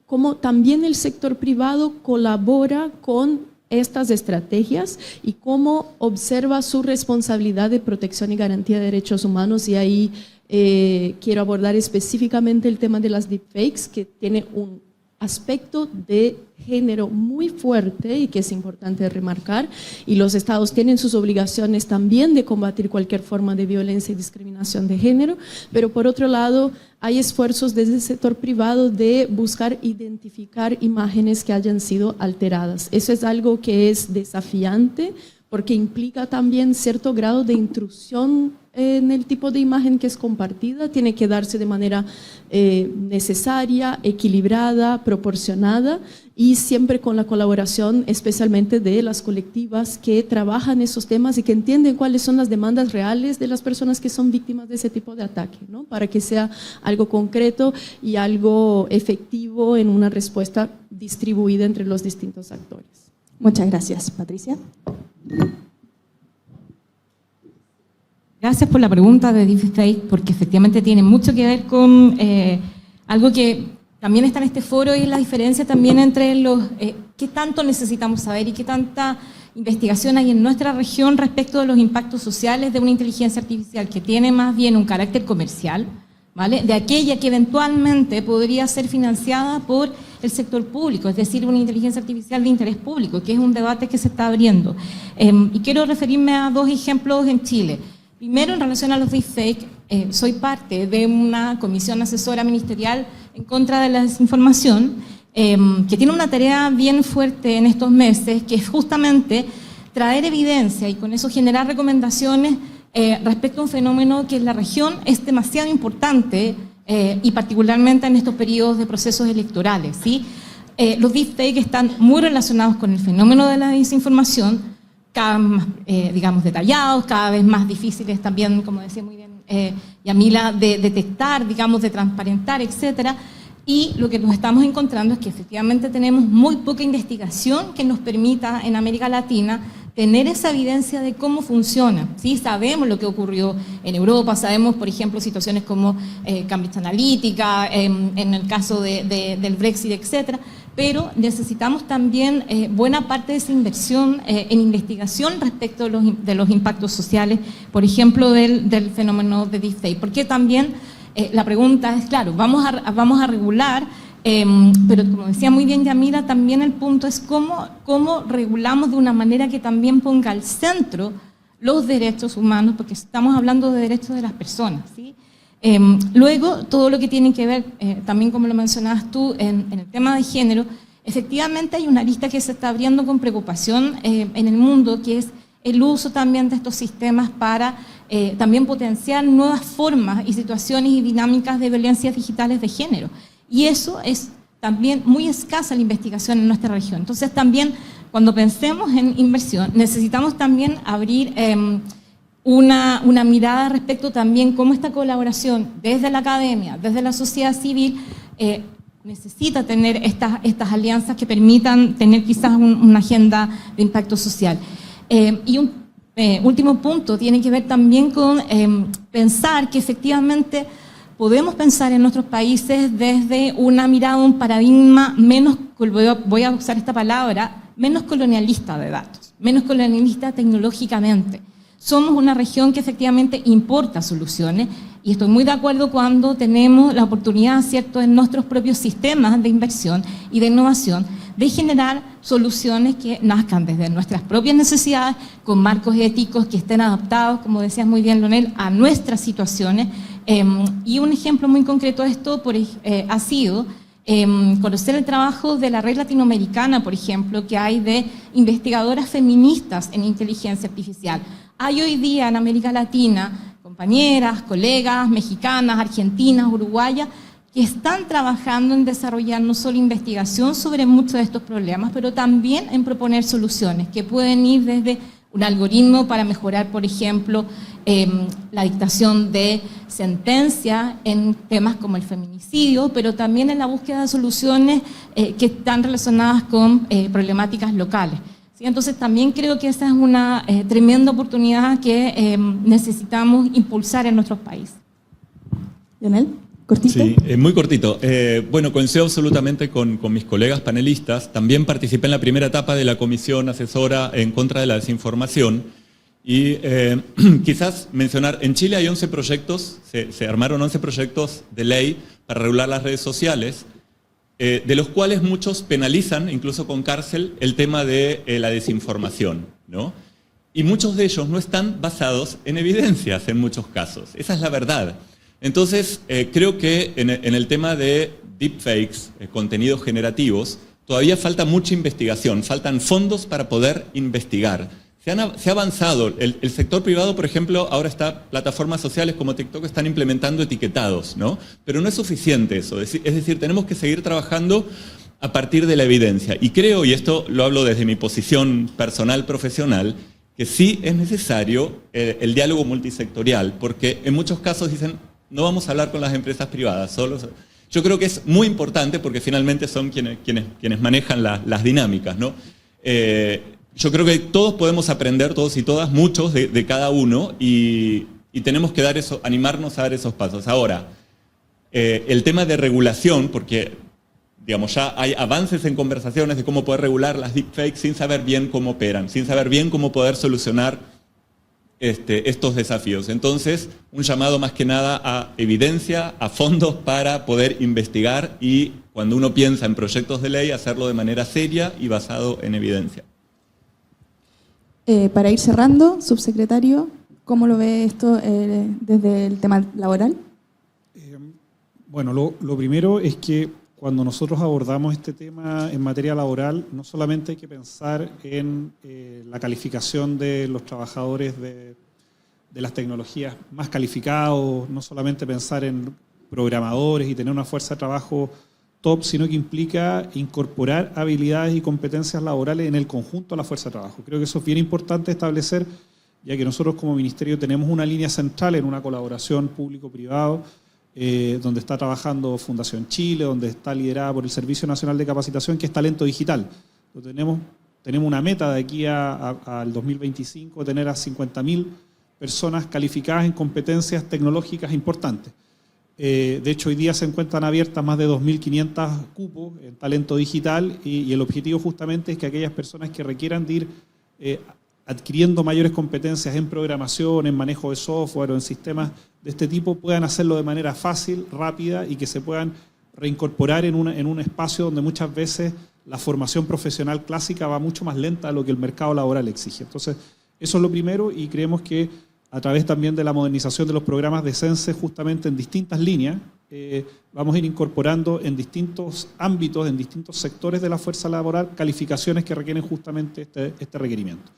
cómo también el sector privado colabora con estas estrategias y cómo observa su responsabilidad de protección y garantía de derechos humanos. Y ahí quiero abordar específicamente el tema de las deepfakes, que tiene un aspecto de género muy fuerte y que es importante remarcar, y los estados tienen sus obligaciones también de combatir cualquier forma de violencia y discriminación de género, pero por otro lado hay esfuerzos desde el sector privado de buscar identificar imágenes que hayan sido alteradas. Eso es algo que es desafiante porque implica también cierto grado de intrusión en el tipo de imagen que es compartida. Tiene que darse de manera necesaria, equilibrada, proporcionada, y siempre con la colaboración especialmente de las colectivas que trabajan esos temas y que entienden cuáles son las demandas reales de las personas que son víctimas de ese tipo de ataque, ¿no? Para que sea algo concreto y algo efectivo en una respuesta distribuida entre los distintos actores. Muchas gracias. Patricia. Gracias por la pregunta de deepfake, porque efectivamente tiene mucho que ver con algo que también está en este foro, y es la diferencia también entre los qué tanto necesitamos saber y qué tanta investigación hay en nuestra región respecto de los impactos sociales de una inteligencia artificial que tiene más bien un carácter comercial, ¿vale? De aquella que eventualmente podría ser financiada por el sector público, es decir, una inteligencia artificial de interés público, que es un debate que se está abriendo. Y quiero referirme a 2 ejemplos en Chile. Primero, en relación a los deepfakes, soy parte de una comisión asesora ministerial en contra de la desinformación, que tiene una tarea bien fuerte en estos meses, que es justamente traer evidencia y con eso generar recomendaciones respecto a un fenómeno que en la región es demasiado importante, y particularmente en estos periodos de procesos electorales, ¿sí? Los deepfakes están muy relacionados con el fenómeno de la desinformación, cada vez más, digamos, detallados, cada vez más difíciles también, como decía muy bien Yamila, de detectar, digamos, de transparentar, etcétera. Y lo que nos estamos encontrando es que efectivamente tenemos muy poca investigación que nos permita en América Latina tener esa evidencia de cómo funciona. ¿Sí? Sabemos lo que ocurrió en Europa, sabemos, por ejemplo, situaciones como Cambridge Analytica, en el caso del Brexit, etcétera, pero necesitamos también buena parte de esa inversión en investigación respecto de los impactos sociales, por ejemplo, del fenómeno de deepfake, porque también la pregunta es, claro, vamos a regular, pero como decía muy bien Yamila, también el punto es cómo regulamos de una manera que también ponga al centro los derechos humanos, porque estamos hablando de derechos de las personas, ¿sí? Luego, todo lo que tiene que ver, también como lo mencionabas tú, en el tema de género, efectivamente hay una lista que se está abriendo con preocupación en el mundo, que es el uso también de estos sistemas para también potenciar nuevas formas y situaciones y dinámicas de violencias digitales de género. Y eso es también muy escasa la investigación en nuestra región. Entonces también, cuando pensemos en inversión, necesitamos también abrir una mirada respecto también cómo esta colaboración desde la academia, desde la sociedad civil, necesita tener estas alianzas que permitan tener quizás una agenda de impacto social. Y un último punto tiene que ver también con pensar que efectivamente podemos pensar en nuestros países desde una mirada, un paradigma menos, voy a usar esta palabra, menos colonialista de datos, menos colonialista tecnológicamente. Somos una región que efectivamente importa soluciones y estoy muy de acuerdo cuando tenemos la oportunidad, ¿cierto?, en nuestros propios sistemas de inversión y de innovación, de generar soluciones que nazcan desde nuestras propias necesidades, con marcos éticos que estén adaptados, como decías muy bien, Leonel, a nuestras situaciones. Y un ejemplo muy concreto de esto ha sido conocer el trabajo de la red latinoamericana, por ejemplo, que hay de investigadoras feministas en inteligencia artificial. Hay hoy día en América Latina compañeras, colegas mexicanas, argentinas, uruguayas, que están trabajando en desarrollar no solo investigación sobre muchos de estos problemas, pero también en proponer soluciones que pueden ir desde un algoritmo para mejorar, por ejemplo, la dictación de sentencia en temas como el feminicidio, pero también en la búsqueda de soluciones que están relacionadas con problemáticas locales. ¿Sí? Entonces también creo que esa es una tremenda oportunidad que necesitamos impulsar en nuestros países. Lionel, cortito. Sí, muy cortito. Bueno, coincido absolutamente con mis colegas panelistas. También participé en la primera etapa de la Comisión Asesora en contra de la Desinformación. Y quizás mencionar, en Chile hay 11 proyectos, se armaron 11 proyectos de ley para regular las redes sociales, de los cuales muchos penalizan, incluso con cárcel, el tema de la desinformación, ¿no? Y muchos de ellos no están basados en evidencias en muchos casos. Esa es la verdad. Entonces, creo que en el tema de deepfakes, contenidos generativos, todavía falta mucha investigación, faltan fondos para poder investigar. Se ha avanzado. El sector privado, por ejemplo, ahora plataformas sociales como TikTok están implementando etiquetados, ¿no? Pero no es suficiente eso. Es decir, tenemos que seguir trabajando a partir de la evidencia. Y creo, y esto lo hablo desde mi posición personal, profesional, que sí es necesario el diálogo multisectorial, porque en muchos casos dicen, no vamos a hablar con las empresas privadas, yo creo que es muy importante porque finalmente son quienes manejan las dinámicas, ¿no? Yo creo que todos podemos aprender, todos y todas, muchos de cada uno y tenemos que animarnos a dar esos pasos. Ahora, el tema de regulación, porque digamos, ya hay avances en conversaciones de cómo poder regular las deepfakes sin saber bien cómo operan, sin saber bien cómo poder solucionar estos desafíos. Entonces, un llamado más que nada a evidencia, a fondos para poder investigar y cuando uno piensa en proyectos de ley, hacerlo de manera seria y basado en evidencia. Para ir cerrando, subsecretario, ¿cómo lo ve esto desde el tema laboral? Bueno, lo primero es que cuando nosotros abordamos este tema en materia laboral, no solamente hay que pensar en la calificación de los trabajadores de las tecnologías más calificados, no solamente pensar en programadores y tener una fuerza de trabajo top, sino que implica incorporar habilidades y competencias laborales en el conjunto de la fuerza de trabajo. Creo que eso es bien importante establecer, ya que nosotros como Ministerio tenemos una línea central en una colaboración público-privado, donde está trabajando Fundación Chile, donde está liderada por el Servicio Nacional de Capacitación, que es Talento Digital. Tenemos una meta de aquí al 2025, tener a 50.000 personas calificadas en competencias tecnológicas importantes. De hecho, hoy día se encuentran abiertas más de 2.500 cupos en talento digital y el objetivo justamente es que aquellas personas que requieran de ir adquiriendo mayores competencias en programación, en manejo de software o en sistemas de este tipo puedan hacerlo de manera fácil, rápida y que se puedan reincorporar en un espacio donde muchas veces la formación profesional clásica va mucho más lenta a lo que el mercado laboral exige. Entonces, Eso es lo primero, y creemos que a través también de la modernización de los programas de CENSE, justamente en distintas líneas, vamos a ir incorporando en distintos ámbitos, en distintos sectores de la fuerza laboral, calificaciones que requieren justamente este requerimiento.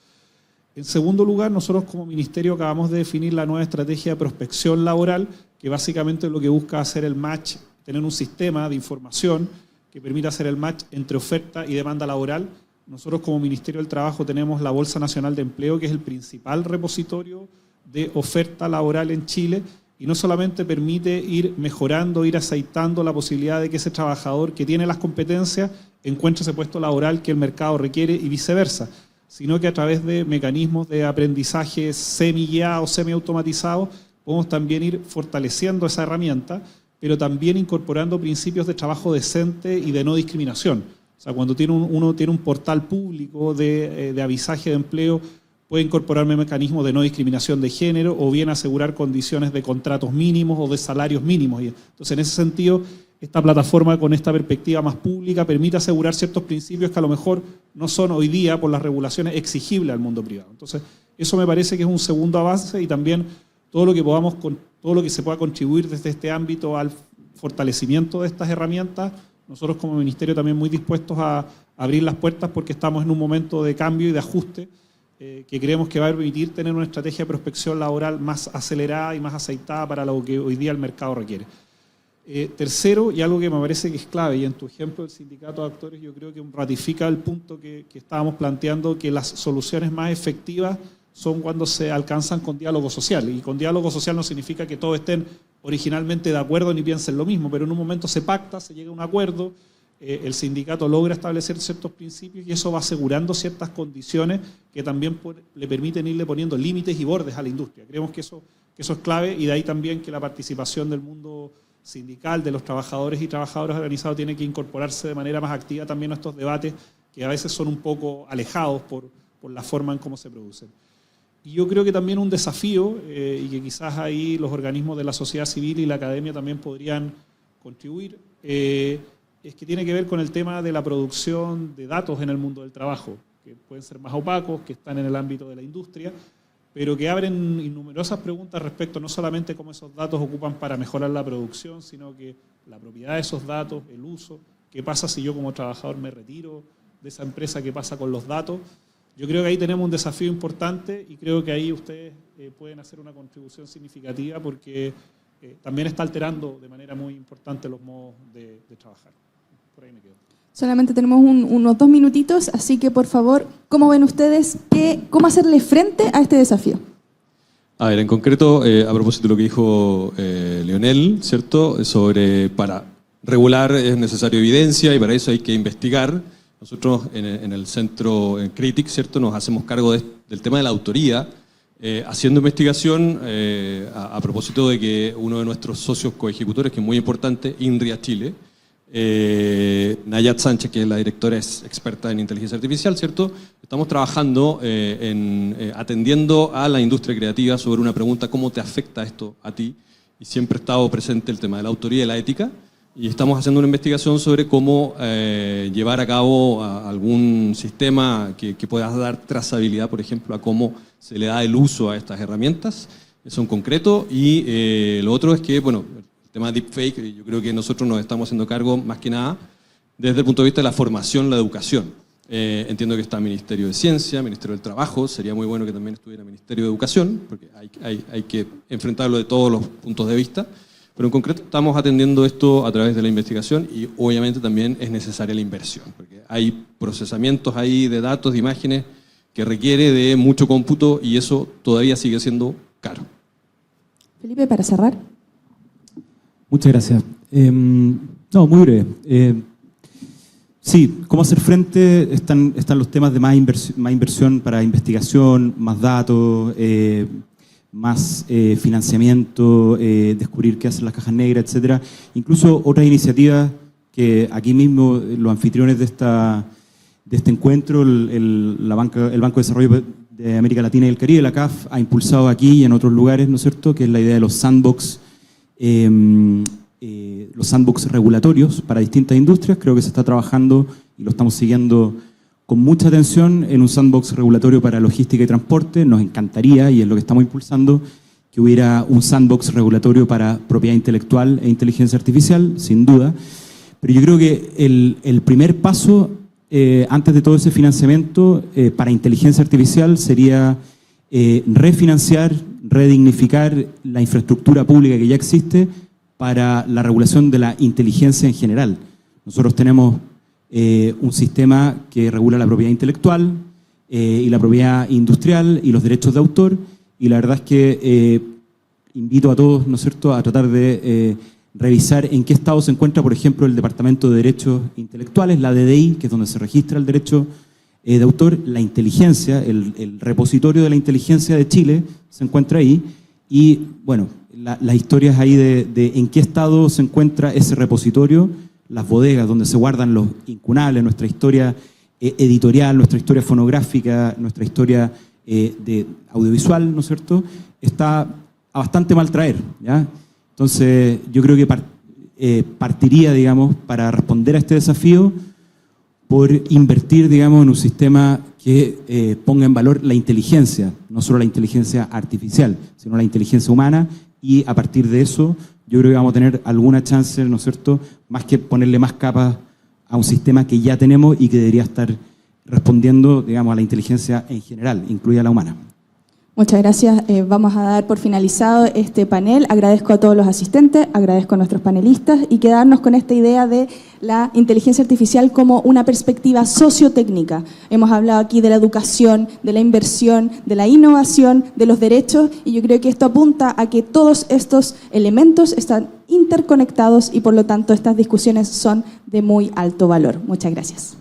En segundo lugar, nosotros como Ministerio acabamos de definir la nueva estrategia de prospección laboral, que básicamente lo que busca hacer el match, tener un sistema de información que permita hacer el match entre oferta y demanda laboral. Nosotros como Ministerio del Trabajo tenemos la Bolsa Nacional de Empleo, que es el principal repositorio de oferta laboral en Chile, y no solamente permite ir mejorando, ir aceitando la posibilidad de que ese trabajador que tiene las competencias encuentre ese puesto laboral que el mercado requiere y viceversa, sino que a través de mecanismos de aprendizaje semi-guiados, semi-automatizados, podemos también ir fortaleciendo esa herramienta, pero también incorporando principios de trabajo decente y de no discriminación. O sea, cuando uno tiene un portal público de avisaje de empleo, puede incorporar mecanismos de no discriminación de género o bien asegurar condiciones de contratos mínimos o de salarios mínimos. Entonces, en ese sentido, esta plataforma con esta perspectiva más pública permite asegurar ciertos principios que a lo mejor no son hoy día por las regulaciones exigibles al mundo privado. Entonces, eso me parece que es un segundo avance, y también todo lo que se pueda contribuir desde este ámbito al fortalecimiento de estas herramientas. Nosotros como Ministerio también muy dispuestos a abrir las puertas, porque estamos en un momento de cambio y de ajuste que creemos que va a permitir tener una estrategia de prospección laboral más acelerada y más aceitada para lo que hoy día el mercado requiere. Tercero, y algo que me parece que es clave, y en tu ejemplo del sindicato de actores yo creo que ratifica el punto que estábamos planteando, que las soluciones más efectivas son cuando se alcanzan con diálogo social. Y con diálogo social no significa que todos estén originalmente de acuerdo ni piensen lo mismo, pero en un momento se pacta, se llega a un acuerdo, el sindicato logra establecer ciertos principios y eso va asegurando ciertas condiciones que también le permiten irle poniendo límites y bordes a la industria. Creemos que eso es clave, y de ahí también que la participación del mundo sindical, de los trabajadores y trabajadoras organizados, tiene que incorporarse de manera más activa también a estos debates que a veces son un poco alejados por la forma en cómo se producen. Y yo creo que también un desafío, y que quizás ahí los organismos de la sociedad civil y la academia también podrían contribuir, es que tiene que ver con el tema de la producción de datos en el mundo del trabajo, que pueden ser más opacos, que están en el ámbito de la industria, pero que abren innumerosas preguntas respecto no solamente cómo esos datos ocupan para mejorar la producción, sino que la propiedad de esos datos, el uso, qué pasa si yo como trabajador me retiro de esa empresa, qué pasa con los datos. Yo creo que ahí tenemos un desafío importante, y creo que ahí ustedes pueden hacer una contribución significativa, porque también está alterando de manera muy importante los modos de trabajar. Por ahí me quedo. Solamente tenemos unos 2 minutitos, así que por favor, ¿cómo ven ustedes cómo hacerle frente a este desafío? A ver, en concreto, a propósito de lo que dijo Leonel, ¿cierto? Sobre para regular es necesaria evidencia y para eso hay que investigar. Nosotros en el centro en Critic, ¿cierto? Nos hacemos cargo del tema de la autoría, haciendo investigación a propósito de que uno de nuestros socios coejecutores, que es muy importante, INRIA Chile, Nayat Sánchez, que es la directora, es experta en inteligencia artificial, ¿cierto? Estamos trabajando atendiendo a la industria creativa sobre una pregunta: ¿cómo te afecta esto a ti? Y siempre ha estado presente el tema de la autoría y la ética, y estamos haciendo una investigación sobre cómo llevar a cabo algún sistema que pueda dar trazabilidad, por ejemplo, a cómo se le da el uso a estas herramientas. Eso en concreto. Y lo otro es que, bueno, el tema de deepfake, yo creo que nosotros nos estamos haciendo cargo más que nada desde el punto de vista de la formación, la educación. Entiendo que está el Ministerio de Ciencia, Ministerio del Trabajo, sería muy bueno que también estuviera el Ministerio de Educación, porque hay que enfrentarlo de todos los puntos de vista, pero en concreto estamos atendiendo esto a través de la investigación, y obviamente también es necesaria la inversión, porque hay procesamientos ahí de datos, de imágenes, que requiere de mucho cómputo, y eso todavía sigue siendo caro. Felipe, para cerrar. Muchas gracias. No, muy breve. Sí, ¿cómo hacer frente? Están los temas de más inversión para investigación, más datos, más financiamiento, descubrir qué hacen las cajas negras, etcétera. Incluso otras iniciativas que aquí mismo los anfitriones de este encuentro, el Banco de Desarrollo de América Latina y el Caribe, la CAF, ha impulsado aquí y en otros lugares, ¿no es cierto?, que es la idea de los sandbox regulatorios para distintas industrias. Creo que se está trabajando y lo estamos siguiendo con mucha atención en un sandbox regulatorio para logística y transporte. Nos encantaría, y es lo que estamos impulsando, que hubiera un sandbox regulatorio para propiedad intelectual e inteligencia artificial, sin duda. Pero yo creo que el primer paso, antes de todo ese financiamiento para inteligencia artificial, sería refinanciar, redignificar la infraestructura pública que ya existe para la regulación de la inteligencia en general. Nosotros tenemos un sistema que regula la propiedad intelectual y la propiedad industrial y los derechos de autor, y la verdad es que invito a todos, ¿no es cierto?, a tratar de revisar en qué estado se encuentra, por ejemplo, el Departamento de Derechos Intelectuales, la DDI, que es donde se registra el derecho de autor. La inteligencia, el repositorio de la inteligencia de Chile se encuentra ahí, y bueno, las historias ahí de en qué estado se encuentra ese repositorio, las bodegas donde se guardan los incunables, nuestra historia editorial, nuestra historia fonográfica, nuestra historia de audiovisual, ¿no es cierto?, está a bastante mal traer, ¿ya? Entonces, yo creo que partiría, digamos, para responder a este desafío, por invertir, digamos, en un sistema que ponga en valor la inteligencia, no solo la inteligencia artificial, sino la inteligencia humana, y a partir de eso yo creo que vamos a tener alguna chance, ¿no es cierto?, más que ponerle más capas a un sistema que ya tenemos y que debería estar respondiendo, digamos, a la inteligencia en general, incluida la humana. Muchas gracias. Vamos a dar por finalizado este panel. Agradezco a todos los asistentes, agradezco a nuestros panelistas, y quedarnos con esta idea de la inteligencia artificial como una perspectiva sociotécnica. Hemos hablado aquí de la educación, de la inversión, de la innovación, de los derechos, y yo creo que esto apunta a que todos estos elementos están interconectados y por lo tanto estas discusiones son de muy alto valor. Muchas gracias.